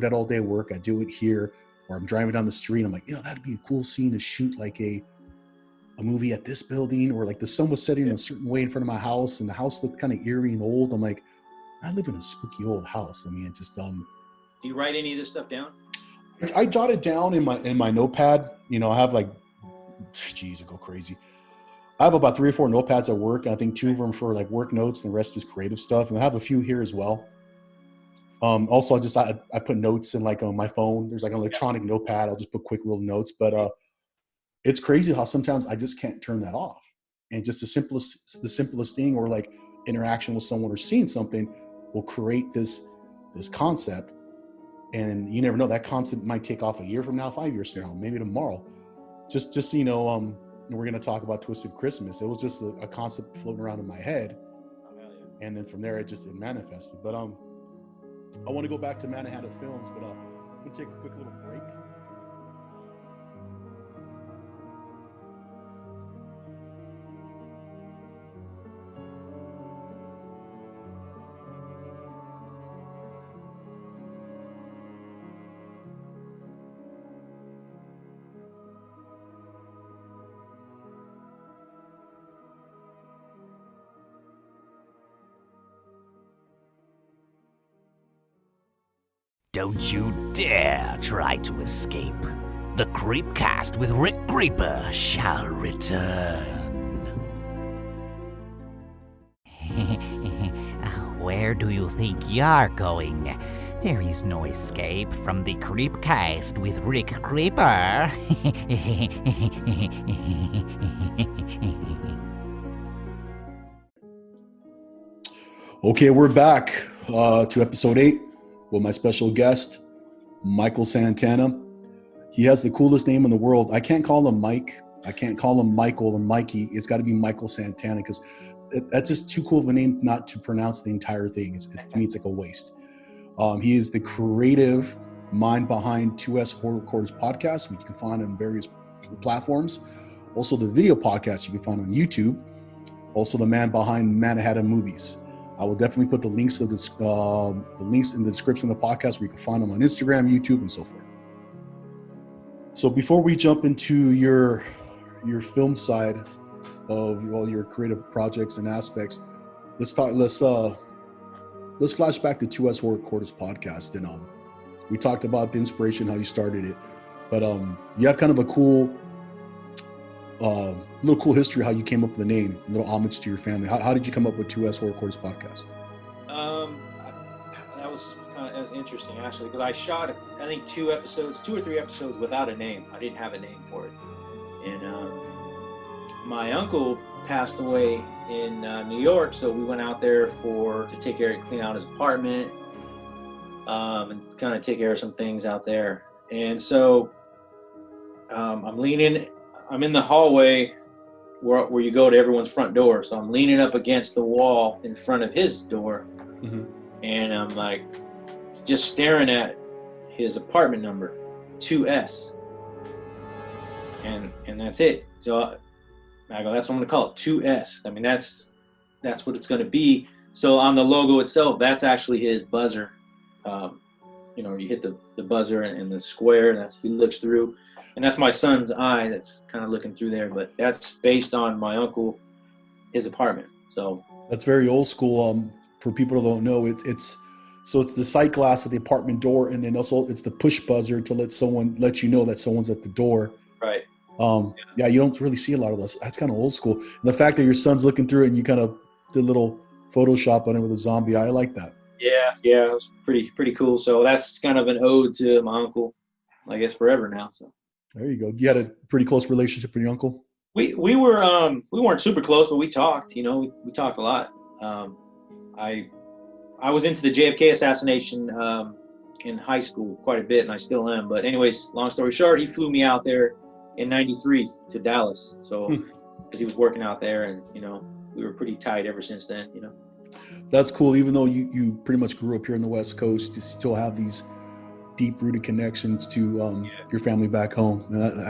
it here, or I'm driving down the street. I'm like, that'd be a cool scene to shoot like a movie at this building, or like the sun was setting in a certain way in front of my house and the house looked kind of eerie and old. I'm like, I live in a spooky old house. I mean, it's just Do you write any of this stuff down? I jot it down in my notepad. I have like, geez, I go crazy. I have about 3 or 4 notepads at work, and I think 2 of them for like work notes, and the rest is creative stuff. And I have a few here as well. Also, I put notes in like on my phone. There's like an electronic notepad. I'll just put quick little notes. But it's crazy how sometimes I just can't turn that off. And just the simplest thing, or like interaction with someone or seeing something, will create this concept. And you never know, that concept might take off a year from now, 5 years from now, maybe tomorrow. Just so you know, we're going to talk about Twisted Christmas. It was just a concept floating around in my head. And then from there, it manifested. But I want to go back to Manna Films, but I'm going to take a quick little break. Don't you dare try to escape. The Creepcast with Rick Creeper shall return. Where do you think you're going? There is no escape from the Creepcast with Rick Creeper. Okay, we're back to episode 8 with my special guest, Michael Santana. He has the coolest name in the world. I can't call him Mike. I can't call him Michael or Mikey. It's got to be Michael Santana, because that's just too cool of a name not to pronounce the entire thing. To me, it's like a waste. He is the creative mind behind 2's Horror Recorders podcast, which you can find on various platforms. Also, the video podcast you can find on YouTube. Also, the man behind Manna Movies. I will definitely put the links in the description of the podcast, where you can find them on Instagram, YouTube, and so forth. So before we jump into your film side, of all your creative projects and aspects, let's flash back to 2's Horror Quarters podcast. And we talked about the inspiration, how you started it, but you have kind of a little cool history how you came up with the name, a little homage to your family. How did you come up with 2's Horror Quarters podcast? That was interesting, actually, because I shot, I think, 2 or 3 episodes without a name. I didn't have a name for it. And my uncle passed away in New York, so we went out there to take care of, clean out his apartment, and kind of take care of some things out there. And so I'm in the hallway where you go to everyone's front door. So I'm leaning up against the wall in front of his door. Mm-hmm. And I'm like just staring at his apartment number, 2S. And that's it. So I go, that's what I'm gonna call it, 2S. I mean, that's what it's gonna be. So on the logo itself, that's actually his buzzer. You hit the buzzer and the square, and he looks through. And that's my son's eye that's kind of looking through there. But that's based on my uncle, his apartment. So that's very old school. For people who don't know, it's the sight glass of the apartment door, and then also it's the push buzzer to let you know that someone's at the door. Right. Yeah, you don't really see a lot of those. That's kind of old school. And the fact that your son's looking through it and you kind of did a little Photoshop on it with a zombie eye, I like that. Yeah, it was pretty cool. So that's kind of an ode to my uncle, I guess, forever now. So there you go. You had a pretty close relationship with your uncle? We weren't super close, but we talked. We talked a lot. I was into the JFK assassination in high school quite a bit, and I still am. But anyways, long story short, he flew me out there in '93 to Dallas. So because he was working out there, and we were pretty tight ever since then. That's cool. Even though you pretty much grew up here on the West Coast, you still have these deep-rooted connections to your family back home. And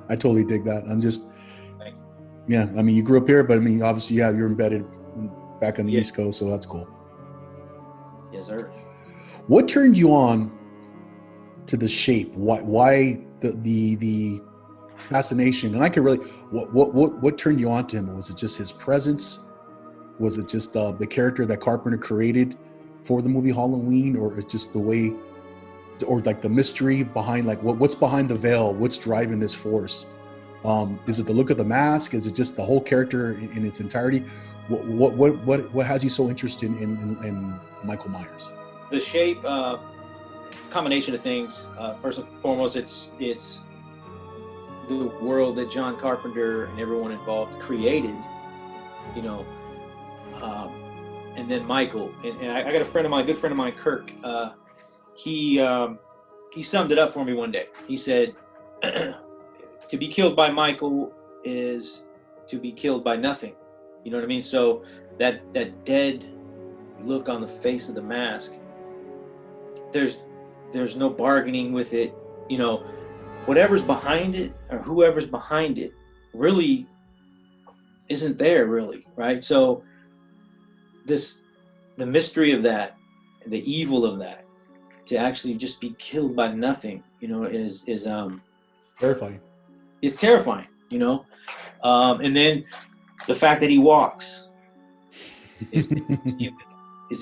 I totally dig that. Yeah. I mean, you grew up here, but I mean, obviously, you're embedded back on the East Coast, so that's cool. Yes, sir. What turned you on to the shape? Why the fascination? And I can really, what turned you on to him? Was it just his presence? Was it just the character that Carpenter created for the movie Halloween, or it's just the way, or like the mystery behind, like what's behind the veil? What's driving this force? Is it the look of the mask? Is it just the whole character in its entirety? What has you so interested in Michael Myers? The shape, it's a combination of things. First and foremost, it's the world that John Carpenter and everyone involved created, and then Michael. And I got a good friend of mine, Kirk. He summed it up for me one day. He said, to be killed by Michael is to be killed by nothing. You know what I mean? So that dead look on the face of the mask, there's no bargaining with it. Whatever's behind it or whoever's behind it really isn't there, really, right? So the mystery of that, the evil of that, to actually just be killed by nothing, is terrifying. It's terrifying, and then the fact that he walks is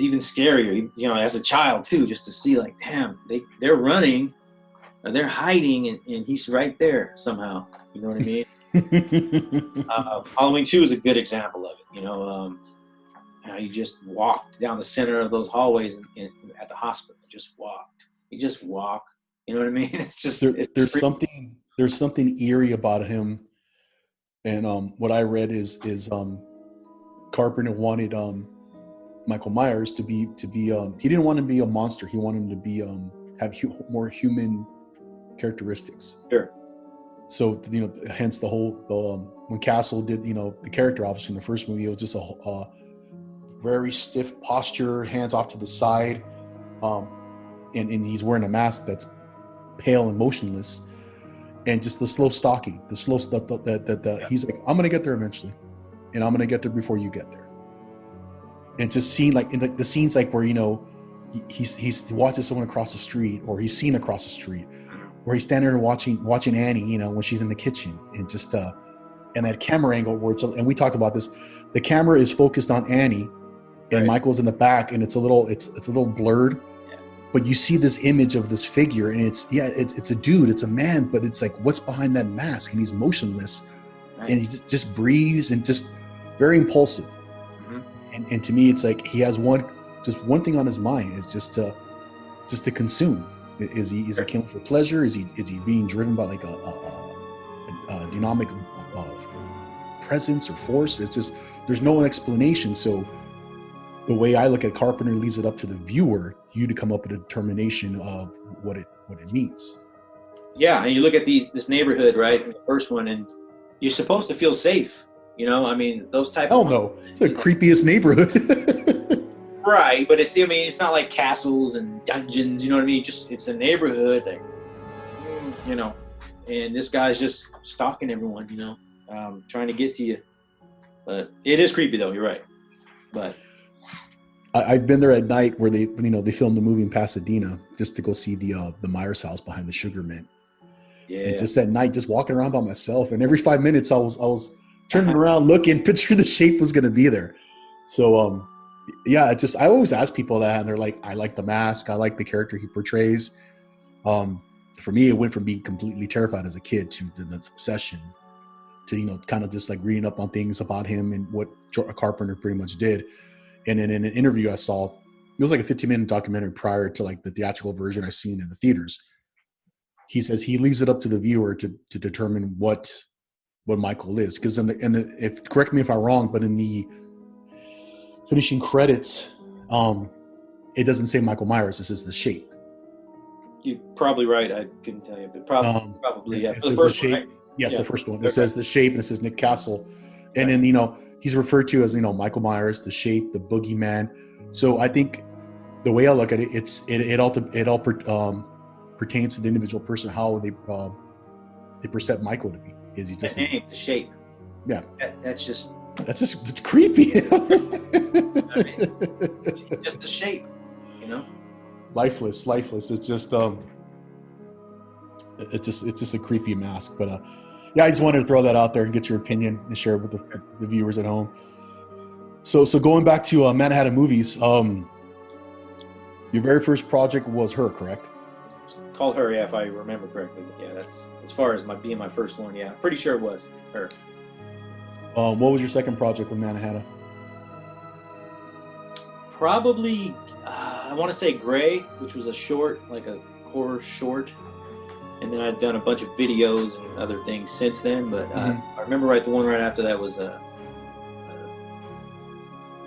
even scarier, as a child too, just to see, like, damn, they're running or they're hiding, and he's right there somehow. You know what I mean? Halloween 2 is a good example of it. How you just walked down the center of those hallways at the hospital. You just walk. You know what I mean? It's just there's something eerie about him. And what I read is Carpenter wanted Michael Myers to be he didn't want him to be a monster. He wanted him to be have more human characteristics. Sure. So hence the whole when Castle did the character, obviously in the first movie, it was just a very stiff posture, hands off to the side, and he's wearing a mask that's pale and motionless, and just the slow stalking, the slow stuff that he's like, I'm gonna get there eventually, and I'm gonna get there before you get there. And just seeing, like, in the scenes, like, where he's watching someone across the street, or he's seen across the street, or he's standing there watching Annie, when she's in the kitchen, and just and that camera angle where it's, and we talked about this, the camera is focused on Annie, and Michael's in the back, and it's a little blurred, but you see this image of this figure, and it's a dude, it's a man, but it's like, what's behind that mask? And he's motionless, and he just breathes, and just very impulsive. And to me, it's like he has one thing on his mind, is just to consume. Is he killing for pleasure? Is he being driven by like a dynamic presence or force? It's just, there's no explanation. So the way I look at Carpenter leaves it up to the viewer, you to come up with a determination of what it means. Yeah, and you look at this neighborhood, right? In the first one, and you're supposed to feel safe. You know, I mean, those type Hell of... no, it's the creepiest neighborhood. Right, but it's not like castles and dungeons, you know what I mean? It's a neighborhood, like, you know, and this guy's just stalking everyone, you know, trying to get to you. But it is creepy, though. You're right. But I've been there at night where they filmed the movie in Pasadena, just to go see the Myers house behind the Sugar Mint. Yeah. And just at night, just walking around by myself, and every 5 minutes I was turning around, looking, picturing the shape was going to be there. So, yeah, I always ask people that, and they're like, I like the mask, I like the character he portrays. For me, it went from being completely terrified as a kid to this obsession to, you know, kind of just like reading up on things about him and what Carpenter pretty much did. And then in an interview I saw, it was like a 15-minute documentary prior to like the theatrical version I've seen in the theaters. He says he leaves it up to the viewer to determine what Michael is. Because if correct me if I'm wrong, but in the finishing credits, it doesn't say Michael Myers. It says The Shape. You're probably right. I couldn't tell you, but probably yeah. It says The Shape. One, right? Yes, the first one. It says The Shape, and it says Nick Castle, and then, you know, he's referred to as, you know, Michael Myers, The Shape, the Boogeyman. So I think the way I look at it, it all pertains to the individual person, how they perceive Michael to be. Is he just the name, The Shape? Yeah, it's creepy. I mean, just the shape, you know. Lifeless. It's just it's just a creepy mask. But yeah, I just wanted to throw that out there and get your opinion and share it with the viewers at home. So going back to Manhattan Movies, your very first project was her, correct? Called her, yeah, if I remember correctly. But yeah, that's as far as being my first one. Yeah, pretty sure it was her. What was your second project with Manhattan? Probably, I want to say Gray, which was a short, like a horror short. And then I'd done a bunch of videos and other things since then. But I remember the one right after that was a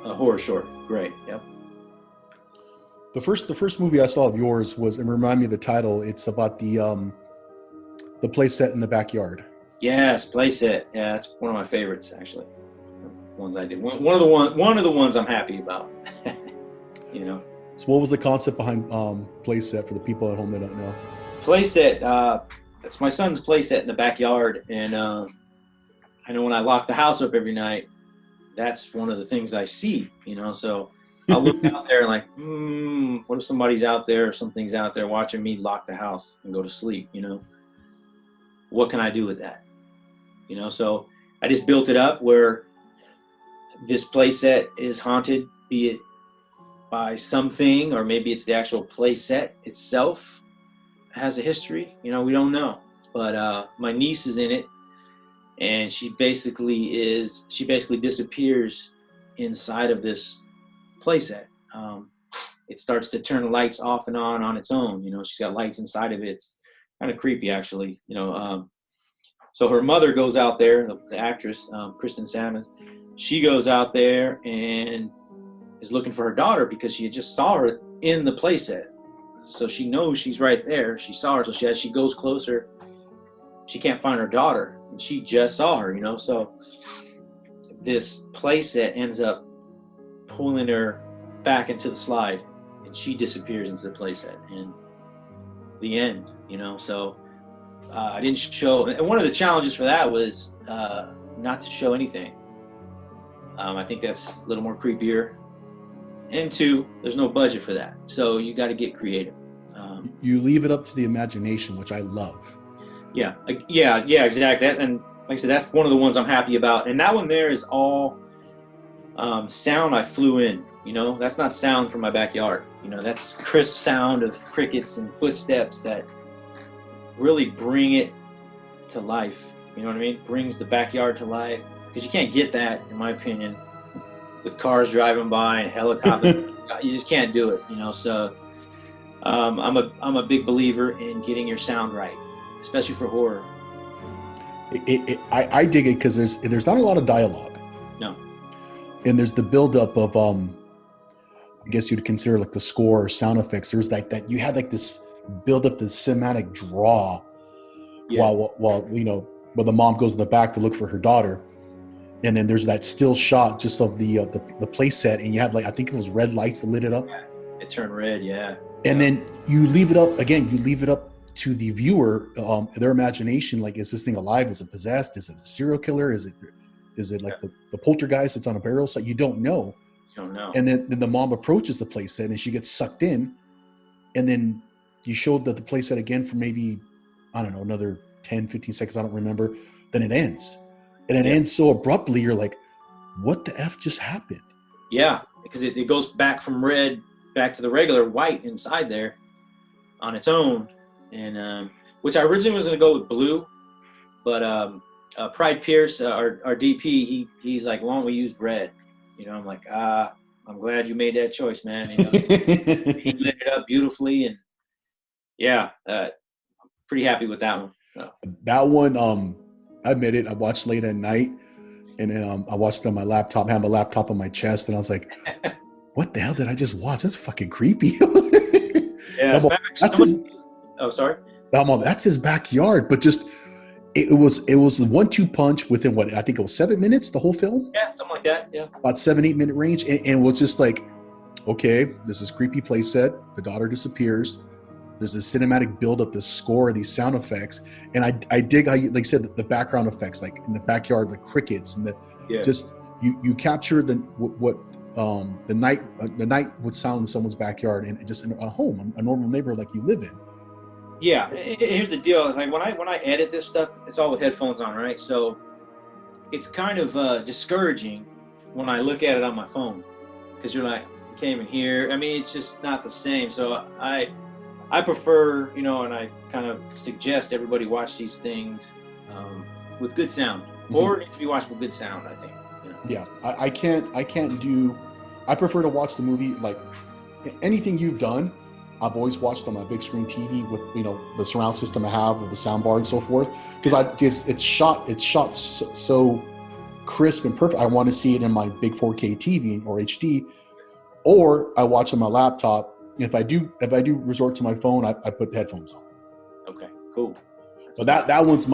horror short, Gray. Yep. The first movie I saw of yours was, and remind me of the title, it's about the play set in the backyard. Yes, play set. Yeah, that's one of my favorites, actually. Ones I did. One of the ones I'm happy about. You know. So what was the concept behind play set for the people at home that don't know? Play set. That's my son's play set in the backyard, and I know when I lock the house up every night, that's one of the things I see. You know, so I'll look out there and like, what if somebody's out there or something's out there watching me lock the house and go to sleep? You know, what can I do with that? You know, so I just built it up where this play set is haunted, be it by something, or maybe it's the actual play set itself has a history. You know, we don't know. But my niece is in it, and she basically disappears inside of this play set. It starts to turn lights off and on its own. You know, she's got lights inside of it. It's kind of creepy, actually. You know, so her mother goes out there, the actress, Kristen Sammons. She goes out there and is looking for her daughter because she just saw her in the playset. So she knows she's right there. She saw her. So as she goes closer, she can't find her daughter. And she just saw her, you know. So this playset ends up pulling her back into the slide, and she disappears into the playset. And the end, you know. So I didn't show. And one of the challenges for that was not to show anything. I think that's a little more creepier. And two, there's no budget for that. So you got to get creative. You leave it up to the imagination, which I love. Yeah, exactly. And like I said, that's one of the ones I'm happy about. And that one there is all sound I flew in. You know, that's not sound from my backyard. You know, that's crisp sound of crickets and footsteps that really bring it to life. You know what I mean? Brings the backyard to life. Because you can't get that, in my opinion, with cars driving by and helicopters. You just can't do it, you know. So I'm a big believer in getting your sound right, especially for horror. I dig it because there's not a lot of dialogue. No. And there's the buildup of I guess you'd consider like the score or sound effects. There's like that you had like this buildup, this cinematic draw, while you know, when the mom goes in the back to look for her daughter. And then there's that still shot just of the play set, and you have like, I think it was red lights that lit it up. Yeah, it turned red, yeah. And then you leave it up again. You leave it up to the viewer, their imagination. Like, is this thing alive? Is it possessed? Is it a serial killer? Is it like the poltergeist that's on a barrel? So you don't know. You don't know. And then the mom approaches the play set, and she gets sucked in. And then you showed the play set again for maybe, I don't know, another 10, 15 seconds. I don't remember. Then it ends. And it ends so abruptly, you're like, what the F just happened? Yeah, because it goes back from red back to the regular white inside there on its own. And which I originally was going to go with blue, but Pride Pierce, our DP, he's like, why don't we use red? You know, I'm like, I'm glad you made that choice, man. You know, he lit it up beautifully. And yeah, pretty happy with that one. So. That one, I admit it, I watched late at night, and then I watched it on my laptop. I had my laptop on my chest, and I was like, what the hell did I just watch? That's fucking creepy. Yeah, sorry. That's his backyard, but just it was the 1-2 punch within what I think it was 7 minutes, the whole film. Yeah, something like that. Yeah, about 7-8 minute range, and it was just like, okay, this is creepy play set. The daughter disappears. There's this cinematic buildup, this score, these sound effects, and I dig how you, like I said, the background effects, like in the backyard, like crickets, and just you capture the night would sound in someone's backyard, and just in a home, a normal neighborhood like you live in. Yeah, here's the deal. It's like when I edit this stuff, it's all with headphones on, right? So it's kind of discouraging when I look at it on my phone, because you're like, you can't even hear. I mean, it's just not the same. So I prefer, you know, and I kind of suggest everybody watch these things with good sound, or it needs to be watched with good sound, I think. You know? Yeah, I can't do. I prefer to watch the movie, like anything you've done. I've always watched on my big screen TV with, you know, the surround system I have with the sound bar and so forth, because it's shot so crisp and perfect. I want to see it in my big 4K TV or HD, or I watch on my laptop. If I do resort to my phone, I put headphones on. Okay, cool. So that one's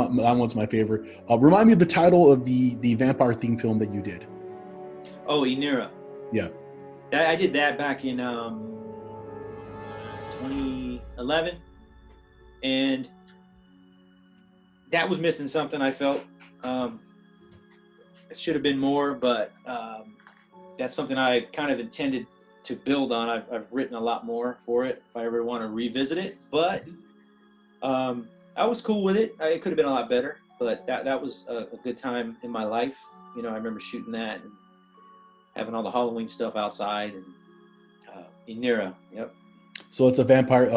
my favorite. Remind me of the title of the vampire theme film that you did. Oh, Inira. Yeah. I did that back in 2011, and that was missing something. I felt it should have been more, but that's something I kind of intended to build on. I've written a lot more for it if I ever want to revisit it, but I was cool with it. It could have been a lot better, but that was a good time in my life. You know, I remember shooting that and having all the Halloween stuff outside, and Inira. Yep. So it's a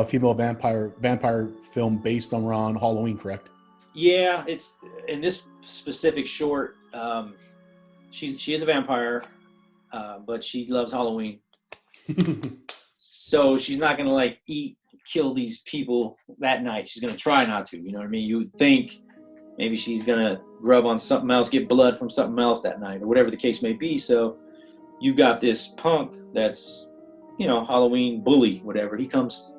female vampire film based around Halloween, correct? Yeah, it's in this specific short. She is a vampire, but she loves Halloween. So she's not gonna like kill these people that night. She's gonna try not to. You know what I mean? You would think maybe she's gonna rub on something else, get blood from something else that night, or whatever the case may be. So you got this punk that's, you know, Halloween bully, whatever. He comes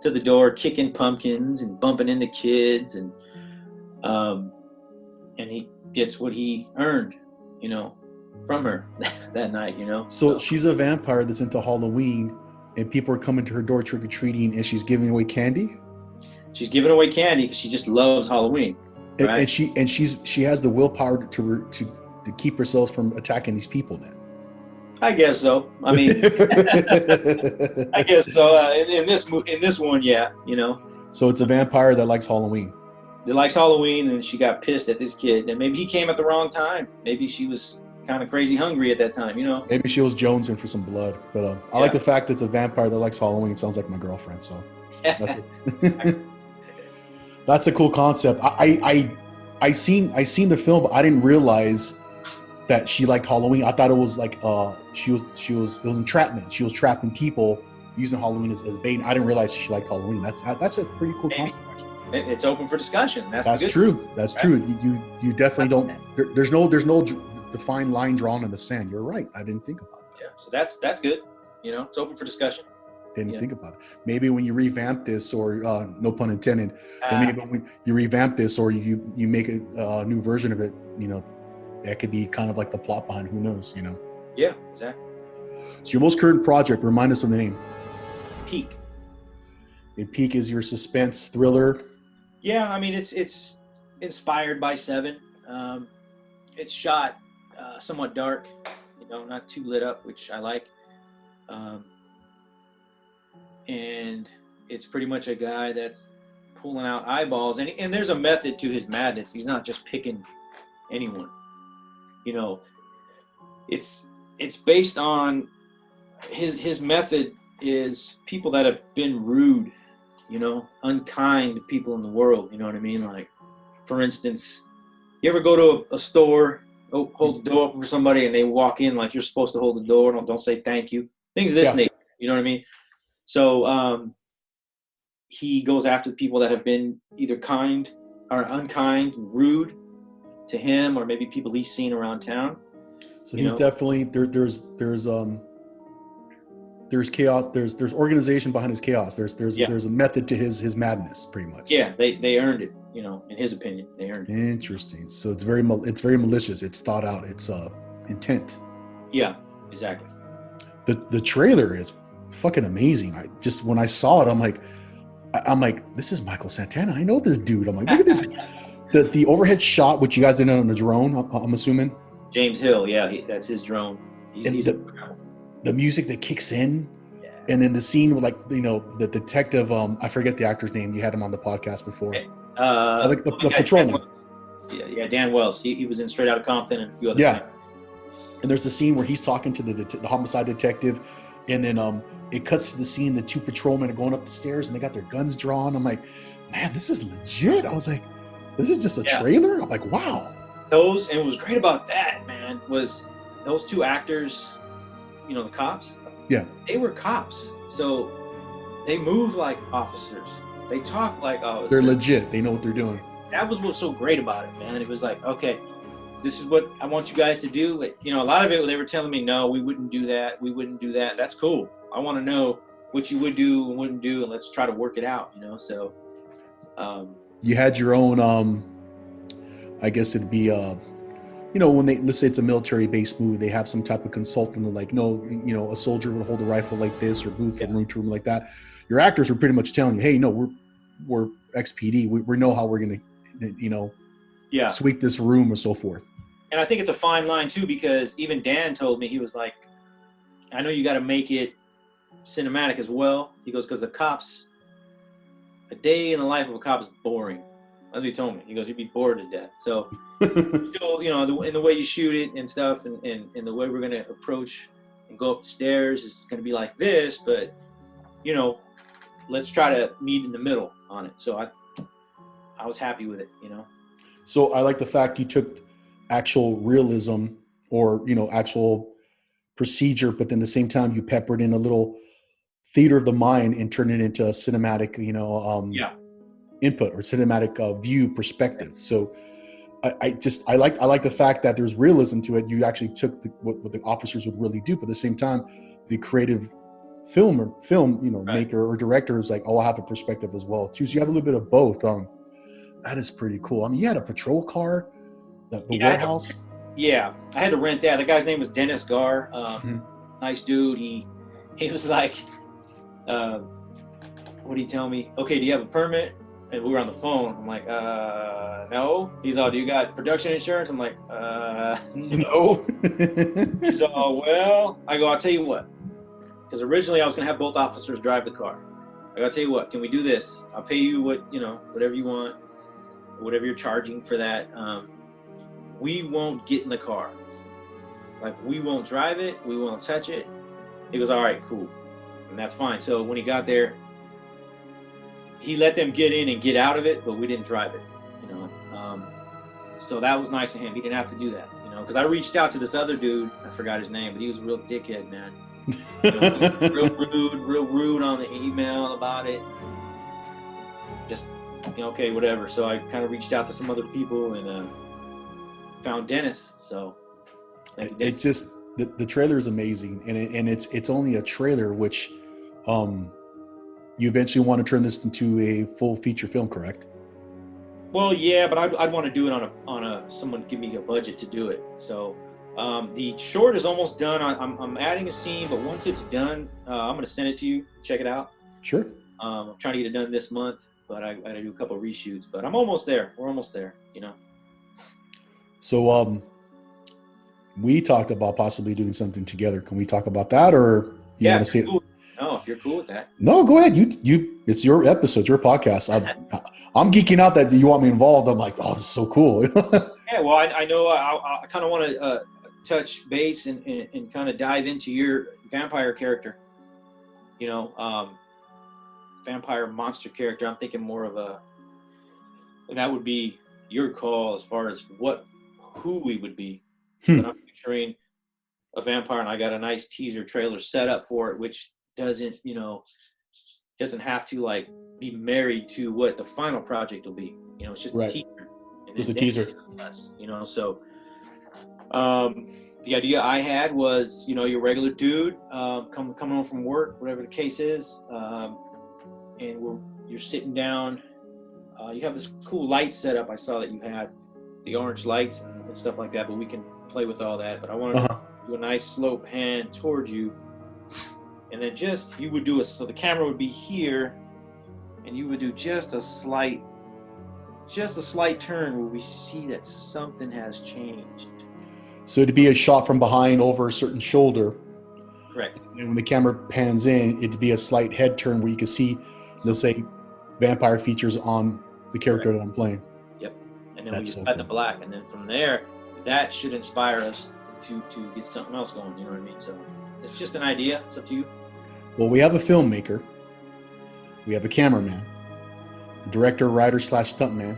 to the door kicking pumpkins and bumping into kids, and he gets what he earned, you know, from her that night, you know. So she's a vampire that's into Halloween, and people are coming to her door trick-or-treating, and she's giving away candy? She's giving away candy because she just loves Halloween. Right? And she has the willpower to keep herself from attacking these people then. I guess so. I mean, I guess so. In this one, yeah, you know. So it's a vampire that likes Halloween. that likes Halloween, and she got pissed at this kid. And maybe he came at the wrong time. Maybe she was kind of crazy hungry at that time, you know? Maybe she was jonesing for some blood. But I like the fact that it's a vampire that likes Halloween. It sounds like my girlfriend, so that's a cool concept. I seen the film, but I didn't realize that she liked Halloween. I thought it was like it was entrapment. She was trapping people using Halloween as bait. I didn't realize she liked Halloween. That's a pretty cool concept, actually. It's open for discussion. That's true. That's true. You definitely don't. There's no defined line drawn in the sand. You're right. I didn't think about that. Yeah. So that's good. You know, it's open for discussion. Didn't think about it. Maybe when you revamp this, or no pun intended, maybe when you revamp this, or you make a new version of it, you know, that could be kind of like the plot behind. Who knows? You know. Yeah. Exactly. So your most current project. Remind us of the name. Peak. Peak is your suspense thriller. Yeah, I mean it's inspired by Seven. It's shot somewhat dark, you know, not too lit up, which I like. And it's pretty much a guy that's pulling out eyeballs, and there's a method to his madness. He's not just picking anyone. You know, it's based on his method is people that have been rude, you know, unkind people in the world. You know what I mean? Like, for instance, you ever go to a store, hold the door open for somebody, and they walk in like you're supposed to hold the door, don't say thank you, things of this nature. You know what I mean? So he goes after the people that have been either kind or unkind, rude to him, or maybe people he's seen around town. So he's definitely there's chaos. There's organization behind his chaos. There's a method to his madness, pretty much. Yeah, they earned it. You know, in his opinion, they earned it. Interesting. So it's very malicious. It's thought out. It's intent. Yeah, exactly. The trailer is fucking amazing. When I saw it, I'm like, this is Michael Santana. I know this dude. I'm like, look at this. The overhead shot, which you guys did on a drone, I'm assuming. James Hill, that's his drone. He's the music that kicks in, and then the scene with, like, you know, the detective. I forget the actor's name. You had him on the podcast before. I think the patrolman. Dan Wells. He was in Straight Outta Compton and a few other. Yeah. Things. And there's the scene where he's talking to the homicide detective, and then it cuts to the scene. The two patrolmen are going up the stairs, and they got their guns drawn. I'm like, man, this is legit. I was like, this is just a trailer. I'm like, wow. And what was great about that, man, was those two actors. You know, the cops. Yeah. They were cops, so they move like officers. They talk like officers. They're legit. They know what they're doing. That was what's so great about it, man. It was like, okay, this is what I want you guys to do. But, you know, a lot of it, they were telling me, no, we wouldn't do that. We wouldn't do that. That's cool. I want to know what you would do and wouldn't do, and let's try to work it out, you know? So. You had your own, I guess it'd be, you know, when let's say it's a military-based movie, they have some type of consultant who, like, no, you know, a soldier would hold a rifle like this, or move from room to room like that. Your actors were pretty much telling you, hey, no, we're XPD. We know how we're going to, you know, sweep this room or so forth. And I think it's a fine line too, because even Dan told me, he was like, I know you got to make it cinematic as well. He goes, because a day in the life of a cop is boring. That's what he told me. He goes, you'd be bored to death. So, you know, in the way you shoot it and stuff, and the way we're going to approach and go up the stairs is going to be like this, but, you know, let's try to meet in the middle on it. So I was happy with it, you know. So I like the fact you took actual realism, or, you know, actual procedure, but then at the same time you peppered in a little theater of the mind and turned it into a cinematic, you know, input or cinematic view perspective. So I like the fact that there's realism to it. You actually took what the officers would really do, but at the same time, the creative film, you know, maker or director is like, oh, I have a perspective as well too. So you have a little bit of both. That is pretty cool. I mean, you had a patrol car, the warehouse. I had to rent that. The guy's name was Dennis Garr. Nice dude. He was like, what did he tell me? Okay, do you have a permit? And we were on the phone. I'm like, no. He's all, do you got production insurance? I'm like, no. He's all, well, I go, I'll tell you what. Because originally I was going to have both officers drive the car. I got to tell you what, can we do this? I'll pay you whatever you want. whatever you're charging for that, we won't get in the car. Like, we won't drive it, we won't touch it. He goes, all right, cool. And that's fine. So when he got there, he let them get in and get out of it, but we didn't drive it, you know. So that was nice of him. He didn't have to do that, you know, because I reached out to this other dude, I forgot his name, but he was a real dickhead, man. You know, real rude on the email about it. Just, you know, okay, whatever. So I kind of reached out to some other people and found Dennis. So it's just the trailer is amazing, and it's only a trailer, which you eventually want to turn this into a full feature film, correct? Well, yeah, but I'd want to do it on a someone give me a budget to do it. So the short is almost done. I'm adding a scene, but once it's done, I'm going to send it to you. Check it out. Sure. I'm trying to get it done this month, but I got to do a couple of reshoots. But I'm almost there. We're almost there, you know. So we talked about possibly doing something together. Can we talk about that, or you want to see cool. it? No, if you're cool with that. No, go ahead. You it's your episode, it's your podcast. I'm geeking out that you want me involved. I'm like, oh, this is so cool. Yeah, well, I know I kind of want to touch base and kind of dive into your vampire character. You know, vampire monster character. I'm thinking more of and that would be your call as far as who we would be. But I'm picturing a vampire, and I got a nice teaser trailer set up for it, which doesn't have to like be married to what the final project will be. You know, it's just right. a teaser. Just a teaser. You know, so the idea I had was, you know, your regular dude coming home from work, whatever the case is, and you're sitting down. You have this cool light setup. I saw that you had the orange lights and stuff like that, but we can play with all that. But I wanted to do a nice slow pan towards you. And then you would do so the camera would be here, and you would do just a slight turn where we see that something has changed. So it'd be a shot from behind over a certain shoulder. Correct. And when the camera pans in, it'd be a slight head turn where you can see, let's say, vampire features on the character that I'm playing. Yep. And then we just cut the black, and then from there, that should inspire us to get something else going. You know what I mean? So it's just an idea. It's up to you. Well, we have a filmmaker, we have a cameraman, the director, writer / stuntman.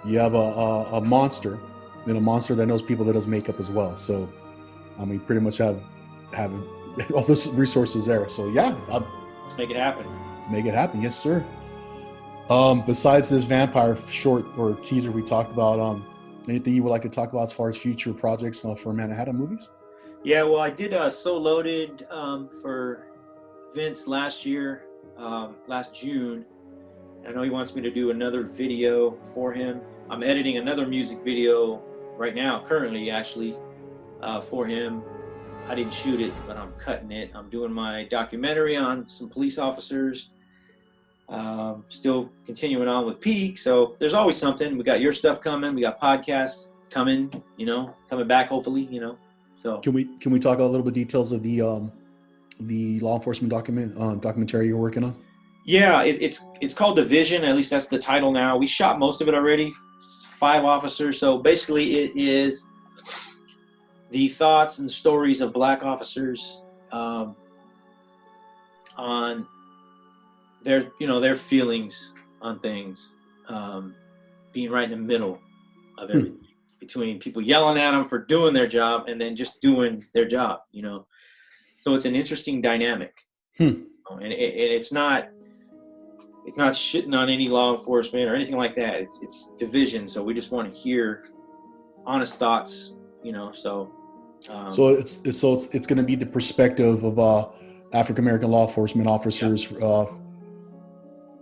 You have a monster, and a monster that knows people that does makeup as well. So, I mean, pretty much have all those resources there. So yeah, let's make it happen. Let's make it happen. Yes, sir. Besides this vampire short or teaser we talked about, anything you would like to talk about as far as future projects for Manna movies? Yeah, well, I did So Loaded for Vince last June. I know he wants me to do another video for him. I'm editing another music video right now, currently actually, for him. I didn't shoot it, but I'm cutting it. I'm doing my documentary on some police officers. Still continuing on with Peak, so there's always something. We got your stuff coming. We got podcasts coming. You know, coming back hopefully. You know, so can we talk a little bit details of the law enforcement documentary you're working on? Yeah, it's called Division. At least that's the title now. We shot most of it already. It's 5 officers. So basically, it is the thoughts and stories of Black officers on their feelings on things, being right in the middle of everything, between people yelling at them for doing their job and then just doing their job, you know. So it's an interesting dynamic, and it's not shitting on any law enforcement or anything like that. It's division. So we just want to hear honest thoughts, you know. So so it's going to be the perspective of African American law enforcement officers. Yeah.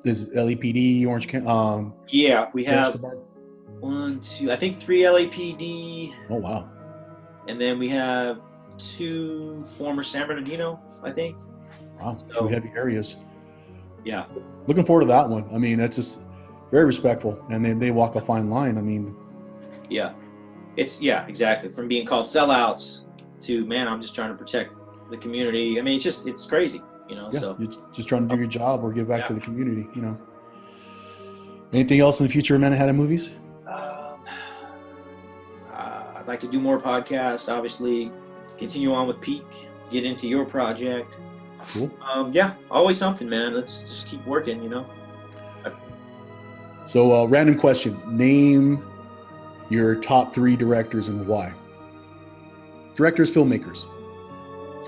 There's LAPD, Orange County. Yeah, we have 1, 2, I think 3 LAPD. Oh wow! And then we have 2 former San Bernardino, I think. Wow, so, 2 heavy areas. Yeah. Looking forward to that one. I mean, it's just very respectful, and they walk a fine line. I mean. Yeah, exactly. From being called sellouts to, man, I'm just trying to protect the community. I mean, it's crazy. You know, yeah, so you're just trying to do your job or give back to the community, you know. Anything else in the future of Manhattan movies? I'd like to do more podcasts, obviously, continue on with Peak, get into your project. Cool. Yeah, always something, man. Let's just keep working, So, random question. Name your top 3 directors and why. Directors, filmmakers.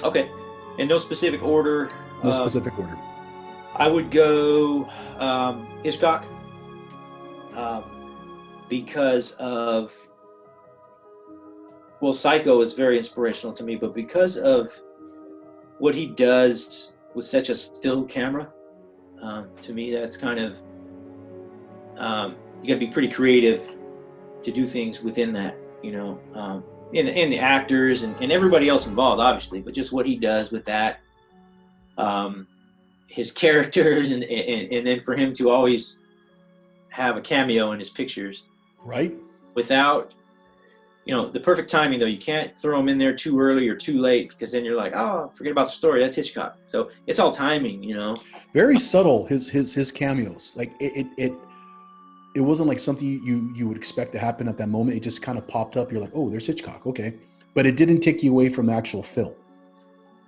Okay. In no specific order. No specific order. I would go Hitchcock because of, well, Psycho is very inspirational to me, but because of what he does with such a still camera, to me, that's kind of, you got to be pretty creative to do things within that, and the actors and everybody else involved, obviously, but just what he does with that, his characters, and then for him to always have a cameo in his pictures, right? Without, the perfect timing, though. You can't throw him in there too early or too late, because then you're like, oh, forget about the story. That's Hitchcock. So it's all timing, Very subtle. His cameos, like it wasn't like something you would expect to happen at that moment. It just kind of popped up. You're like, oh, there's Hitchcock. Okay. But it didn't take you away from the actual film.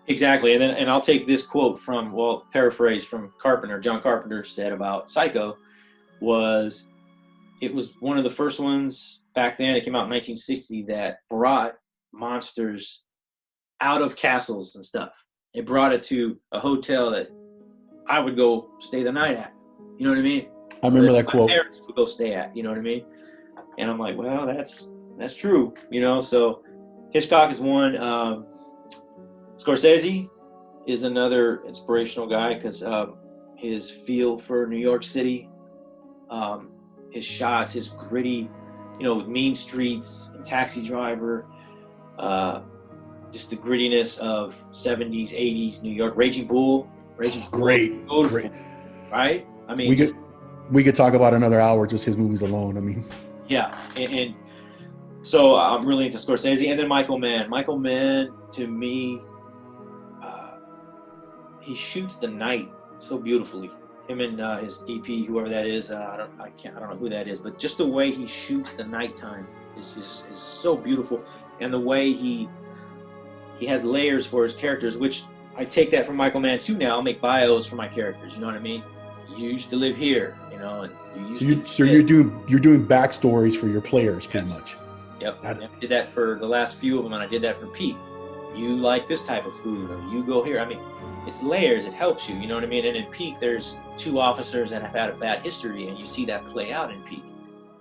Exactly. And I'll take this quote from, paraphrase from Carpenter. John Carpenter said about Psycho it was one of the first ones back then. It came out in 1960 that brought monsters out of castles and stuff. It brought it to a hotel that I would go stay the night at. You know what I mean? I remember that quote. My parents would go stay at, you know what I mean? And I'm like, well, that's true, So Hitchcock is one. Scorsese is another inspirational guy because his feel for New York City, his shots, his gritty, with Mean Streets and Taxi Driver, just the grittiness of 70s, 80s New York. Raging Bull. Great. Right? I mean, we could talk about another hour just his movies alone. I mean, yeah, and so I'm really into Scorsese, and then Michael Mann. Michael Mann, to me, he shoots the night so beautifully. Him and his DP, whoever that is, I don't know who that is, but just the way he shoots the nighttime is so beautiful, and the way he has layers for his characters, which I take that from Michael Mann too. Now I'll make bios for my characters. You know what I mean? You used to live here, and you're doing backstories for your players, pretty much. Yep. I did that for the last few of them, and I did that for Pete. You like this type of food, or you go here. I mean, it's layers. It helps you. You know what I mean? And in Peak, there's 2 officers that have had a bad history, and you see that play out in Peak.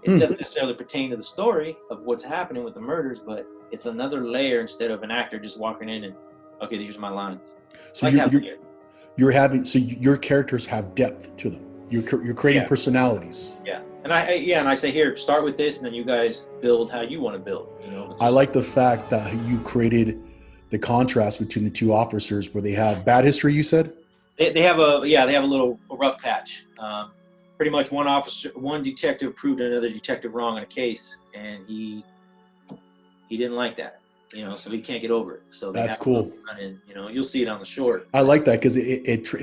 It doesn't necessarily pertain to the story of what's happening with the murders, but it's another layer instead of an actor just walking in and, okay, these are my lines. So your characters have depth to them. You're creating personalities. Yeah. And I say, here, start with this, and then you guys build how you want to build. I like the fact that you created the contrast between the 2 officers where they have bad history. You said they have a little rough patch. Pretty much one detective proved another detective wrong in a case, and he didn't like that. So he can't get over it. So that's cool. And you'll see it on the short. I like that because it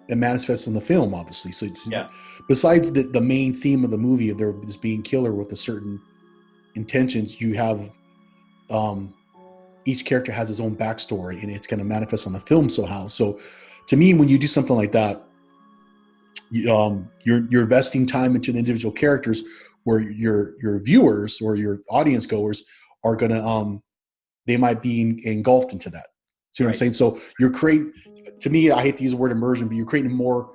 manifests in the film, obviously. So yeah. Besides the main theme of the movie of there just being killer with a certain intentions, you have each character has his own backstory, and it's going to manifest on the film somehow. So, to me, when you do something like that, you're investing time into the individual characters, where your viewers or your audience goers are going to they might be engulfed into that. See what I'm saying? So to me, I hate to use the word immersion, but you're creating more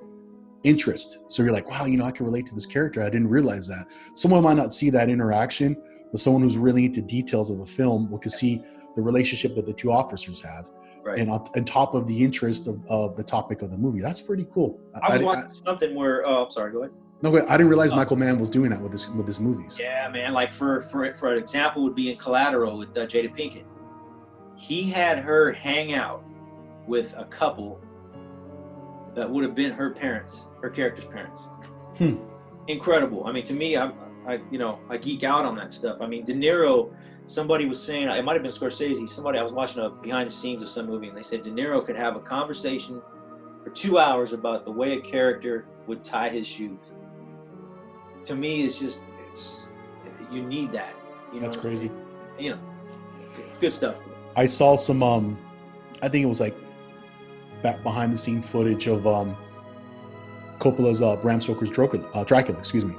interest. So you're like, wow, I can relate to this character. I didn't realize that. Someone might not see that interaction, but someone who's really into details of a film will see the relationship that the 2 officers have. Right. And on top of the interest of the topic of the movie. That's pretty cool. I was watching something where, I'm sorry, go ahead. No, I didn't realize Michael Mann was doing that with his movies. Yeah, man. Like for an example would be in Collateral with Jada Pinkett. He had her hang out with a couple that would have been her parents, her character's parents. Incredible. I mean, to me, I geek out on that stuff. I mean, De Niro, somebody was saying, it might have been Scorsese, I was watching a behind the scenes of some movie, and they said De Niro could have a conversation for 2 hours about the way a character would tie his shoes. to me, you need that. You know, That's crazy. You know, it's good stuff. I saw some, I think it was like back behind the scene footage of Coppola's Bram Stoker's Dracula, excuse me.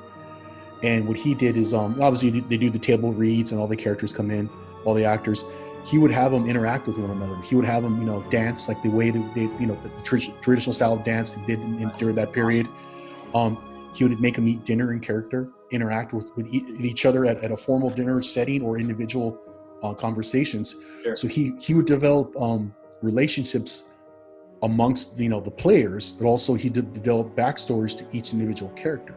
And what he did is, obviously they do the table reads and all the characters come in, all the actors. He would have them interact with one another. He would have them, you know, dance like the way that they, you know, the traditional style of dance they did during that period. He would make them eat dinner in character, interact with each other at a formal dinner setting or individual conversations. Sure. So he would develop relationships amongst, you know, the players, but also he developed backstories to each individual character.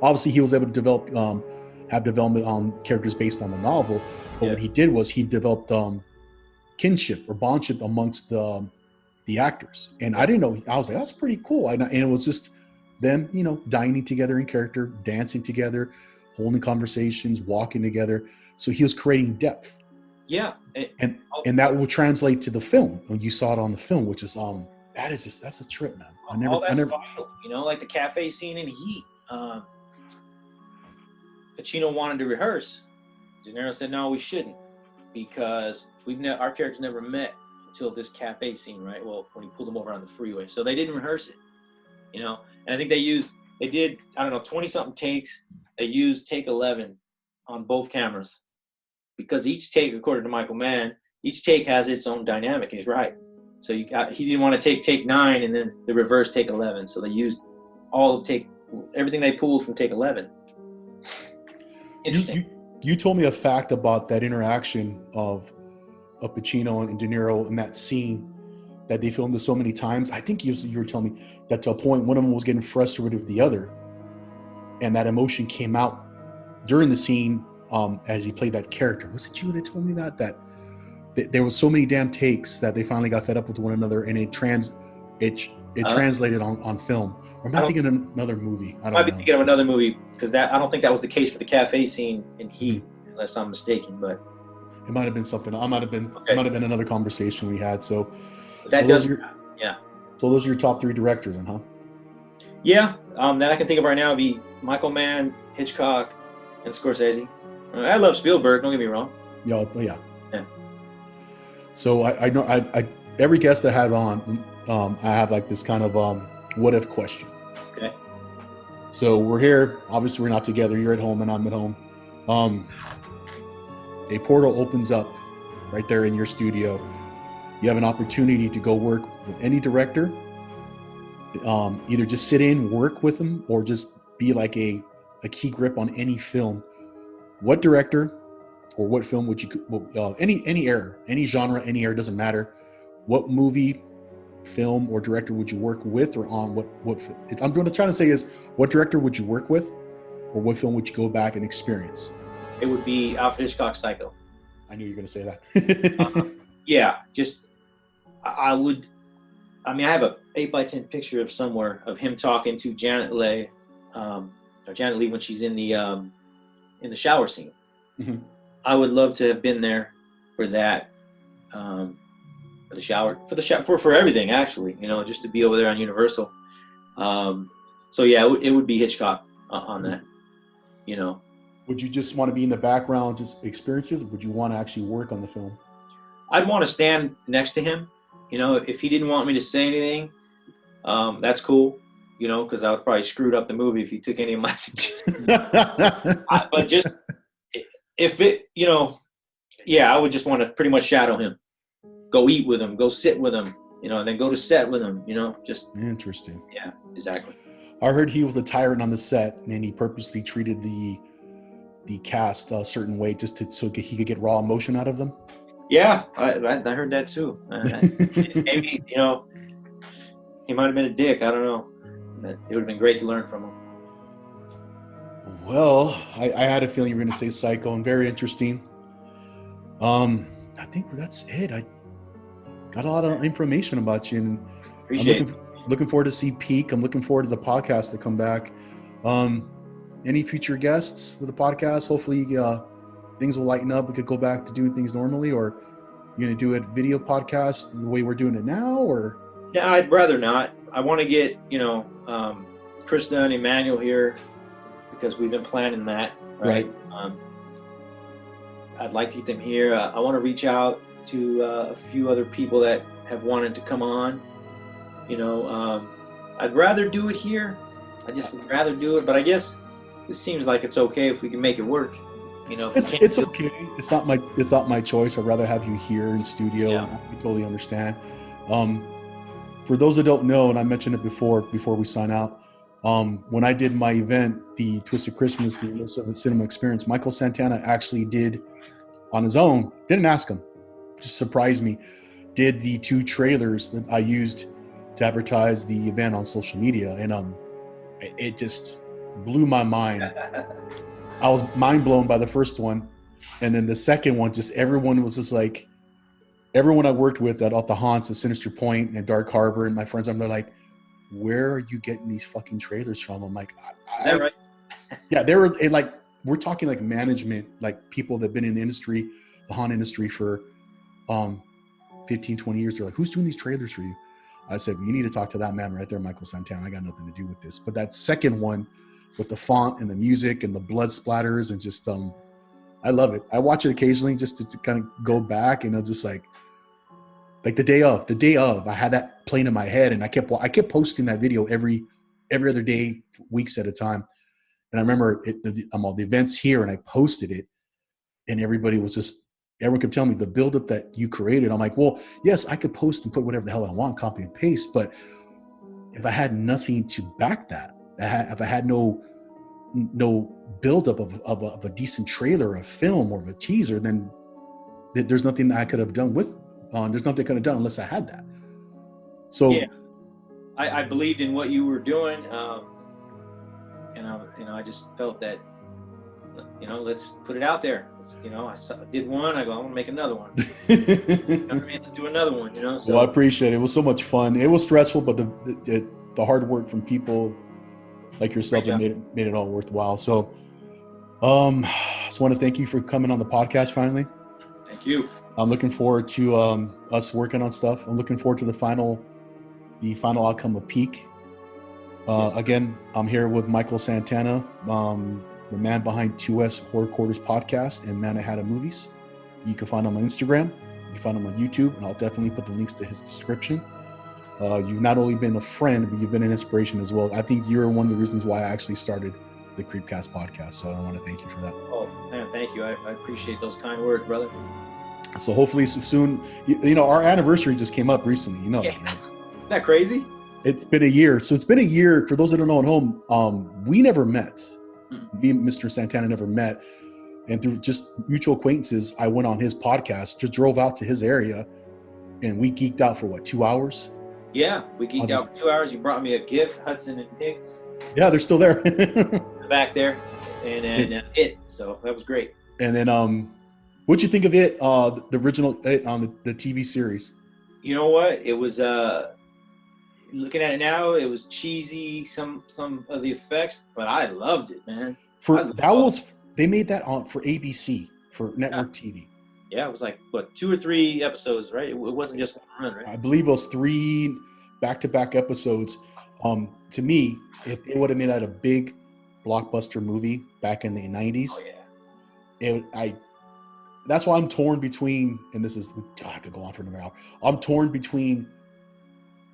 Obviously, he was able to have development on characters based on the novel. But what he did was he developed kinship or bondship amongst the actors. And I didn't know. I was like, that's pretty cool. And it was just them, you know, dining together in character, dancing together, holding conversations, walking together. So he was creating depth. Yeah. And that will translate to the film when you saw it on the film, which is that's a trip, man. Vital, you know, like the cafe scene in Heat. Pacino wanted to rehearse. De Niro said, no, we shouldn't, because our characters never met until this cafe scene, right? Well, when he pulled them over on the freeway. So they didn't rehearse it, you know? And I think they did, I don't know, 20-something takes. They used take 11 on both cameras, because each take, according to Michael Mann, each take has its own dynamic. He's right. So he didn't want to take 9 and then the reverse take 11. So they used everything they pulled from take 11. Interesting. You told me a fact about that interaction of Pacino and De Niro in that scene that they filmed it so many times. I think you were telling me that to a point one of them was getting frustrated with the other, and that emotion came out during the scene as he played that character. Was it you that told me that there was so many damn takes that they finally got fed up with one another, and it translated on film? Or am I thinking of another movie? I might be thinking of another movie, because I don't think that was the case for the cafe scene in Heat, unless I'm mistaken. But it might have been something. It might have been another conversation we had. So those are your top 3 directors, then, huh? Yeah, that I can think of right now would be Michael Mann, Hitchcock, and Scorsese. I love Spielberg. Don't get me wrong. Yeah. Yeah. So I know every guest I have on, I have like this kind of what if question. Okay. So we're here. Obviously, we're not together. You're at home and I'm at home. A portal opens up right there in your studio. You have an opportunity to go work with any director. Either just sit in, work with them, or just be like a key grip on any film. What director or what film would you, any era, any genre, any era, doesn't matter. What movie, film, or director would you work with or on? What I'm trying to say is, what director would you work with, or what film would you go back and experience? It would be Alfred Hitchcock's Psycho. I knew you were going to say that. Yeah, I would. I mean, I have a 8x10 picture of somewhere of him talking to Janet Leigh, when she's in the shower scene. Mm-hmm. I would love to have been there for that, for everything, actually. You know, just to be over there on Universal. So yeah, it would be Hitchcock on that. You know. Would you just want to be in the background, just experiences? Or would you want to actually work on the film? I'd want to stand next to him. You know, if he didn't want me to say anything, that's cool. You know, because I would probably screwed up the movie if he took any of my suggestions. But just if it, you know, yeah, I would just want to pretty much shadow him, go eat with him, go sit with him, you know, and then go to set with him. You know, just interesting. Yeah, exactly. I heard he was a tyrant on the set, and he purposely treated the cast a certain way so he could get raw emotion out of them. Yeah, I heard that too. Maybe, you know, he might have been a dick. I don't know. It would have been great to learn from him. Well, I had a feeling you were going to say Psycho, and very interesting. I think that's it. I got a lot of information about you, and I'm looking forward to see Peak. I'm looking forward to the podcast to come back. Any future guests with the podcast? Hopefully, things will lighten up. We could go back to doing things normally, or you're going to do a video podcast the way we're doing it now, or? Yeah, I'd rather not. I want to get, Krista and Emmanuel here because we've been planning that. Right. I'd like to get them here. I want to reach out to a few other people that have wanted to come on. You know, I'd rather do it here. I just would rather do it, but I guess it seems like it's okay if we can make it work. You know, it's okay. It's not my choice. I'd rather have you here in studio. Yeah. And I totally understand. For those that don't know, and I mentioned it before we sign out, when I did my event, the Twisted Christmas, the Immersive Cinema Experience, Michael Santana actually did on his own. Didn't ask him, just surprised me. Did the 2 trailers that I used to advertise the event on social media, and it just blew my mind. I was mind blown by the first one, and then the second one, just everyone was just like, everyone I worked with at the Haunts, at Sinister Point, and Dark Harbor, and my friends, they're like, "Where are you getting these fucking trailers from?" I'm like, "Is that right?" Yeah, they were like, we're talking like management, like people that've been in the industry, the haunt industry for 15, 20 years. They're like, "Who's doing these trailers for you?" I said, "You need to talk to that man right there, Michael Santana. I got nothing to do with this." But that second one, with the font and the music and the blood splatters, and just I love it. I watch it occasionally just to kind of go back, and I'll just like the day of, I had that playing in my head, and I kept posting that video every other day, weeks at a time. And I remember I'm all the events here, and I posted it, and everyone kept telling me the buildup that you created. I'm like, well, yes, I could post and put whatever the hell I want, copy and paste, but if I had nothing to back that, if I had no buildup of a decent trailer, a film, or of a teaser, then there's nothing that I could have done with. There's nothing I could have done unless I had that. So yeah, I believed in what you were doing, and I just felt that, let's put it out there. I did one. I go, I want to make another one. You know what I mean? Let's do another one. So. Well, I appreciate it. It was so much fun. It was stressful, but the hard work from people like yourself made it all worthwhile. So, just want to thank you for coming on the podcast finally. Thank you. I'm looking forward to us working on stuff. I'm looking forward to the final outcome of Peak. Yes. Again, I'm here with Michael Santana, the man behind 2's Horror Quarters podcast and Manna Hata Movies. You can find him on Instagram. You can find him on YouTube, and I'll definitely put the links to his description. You've not only been a friend, but you've been an inspiration as well. I think you're one of the reasons why I actually started the Creepcast podcast. So I want to thank you for that. Oh, man, thank you. I appreciate those kind words, brother. So hopefully soon, our anniversary just came up recently, Yeah. Isn't that crazy? It's been a year. So it's been a year. For those that don't know at home, we never met. Me and Mr. Santana never met. And through just mutual acquaintances, I went on his podcast, just drove out to his area, and we geeked out for 2 hours? Yeah, we geeked out for 2 hours. You brought me a gift, Hudson and Hicks. Yeah, they're still there. Back there. And so that was great. And then what'd you think of it, the original It on the TV series? You know what? It was looking at it now, it was cheesy, some of the effects, but I loved it, man. They made that for ABC, for network TV. Yeah, it was like 2 or 3 episodes, right? It wasn't just one run, right? I believe it was 3 back-to-back episodes. To me, if they would have made that a big blockbuster movie back in the 90s, oh, yeah. That's why I'm torn between, and I could go on for another hour. I'm torn between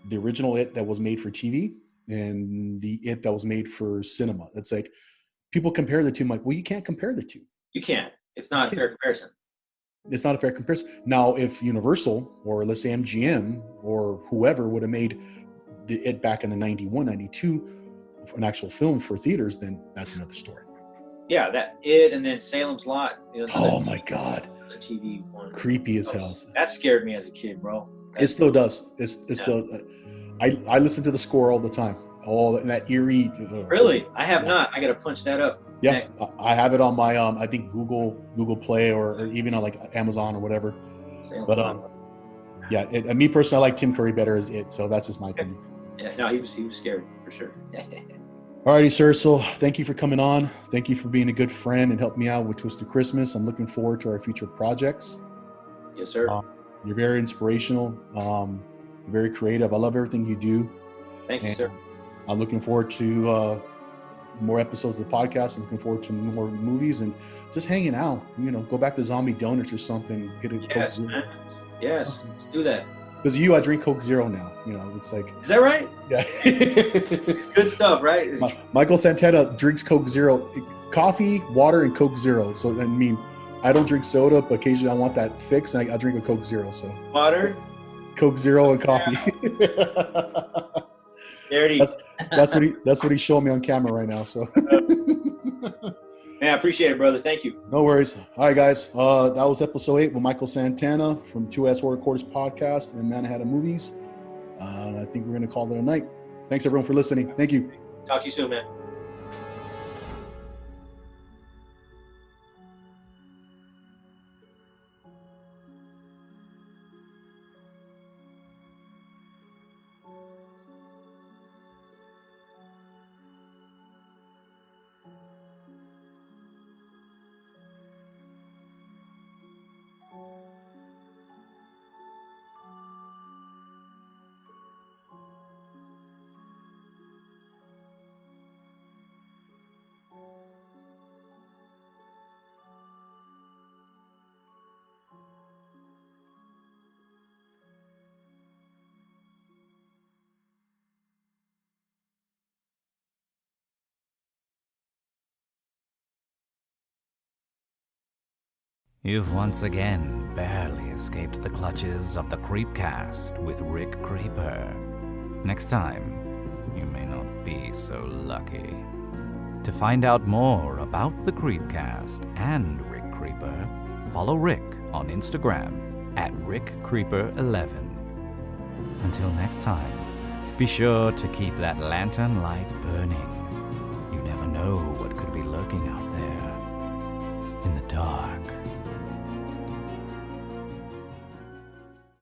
the original It that was made for TV and the It that was made for cinema. It's like people compare the two. I'm like, well, you can't compare the two. You can't. It's not a fair comparison. It's not a fair comparison. Now, if Universal or let's say MGM or whoever would have made the It back in the 91, 92, an actual film for theaters, then that's another story. Yeah, that It, and then Salem's Lot. Oh my God. The TV one. Creepy as hell. That scared me as a kid, bro. It still does. It's still. I listen to the score all the time. All that eerie. Really? I have not. I got to punch that up. Yeah, I have it on my I think Google Play or even on like Amazon or whatever. But yeah, me personally, I like Tim Curry better as It. So that's just my opinion. Yeah, no, he was scary for sure. Alrighty, sir. So thank you for coming on. Thank you for being a good friend and helping me out with Twisted Christmas. I'm looking forward to our future projects. Yes, sir. You're very inspirational, very creative. I love everything you do. Thank you, sir. I'm looking forward to more episodes of the podcast. I'm looking forward to more movies and just hanging out. Go back to Zombie Donuts or something. Get a Coke Zero. Man. Yes, let's do that. Because I drink Coke Zero now. It's like. Is that right? Yeah. It's good stuff, right? Michael Santana drinks Coke Zero, coffee, water, and Coke Zero. So I don't drink soda, but occasionally I want that fix, and I drink a Coke Zero. So water, Coke Zero, and coffee. There it is. That's what he's showing me on camera right now. So. Man, I appreciate it, brother. Thank you. No worries. All right, guys. That was episode 8 with Michael Santana from 2's Horror Quarters Podcast and Manna Hata Movies. I think we're going to call it a night. Thanks, everyone, for listening. Thank you. Talk to you soon, man. You've once again barely escaped the clutches of the Creepcast with Rick Creeper. Next time, you may not be so lucky. To find out more about the Creepcast and Rick Creeper, follow Rick on Instagram at RickCreeper11. Until next time, be sure to keep that lantern light burning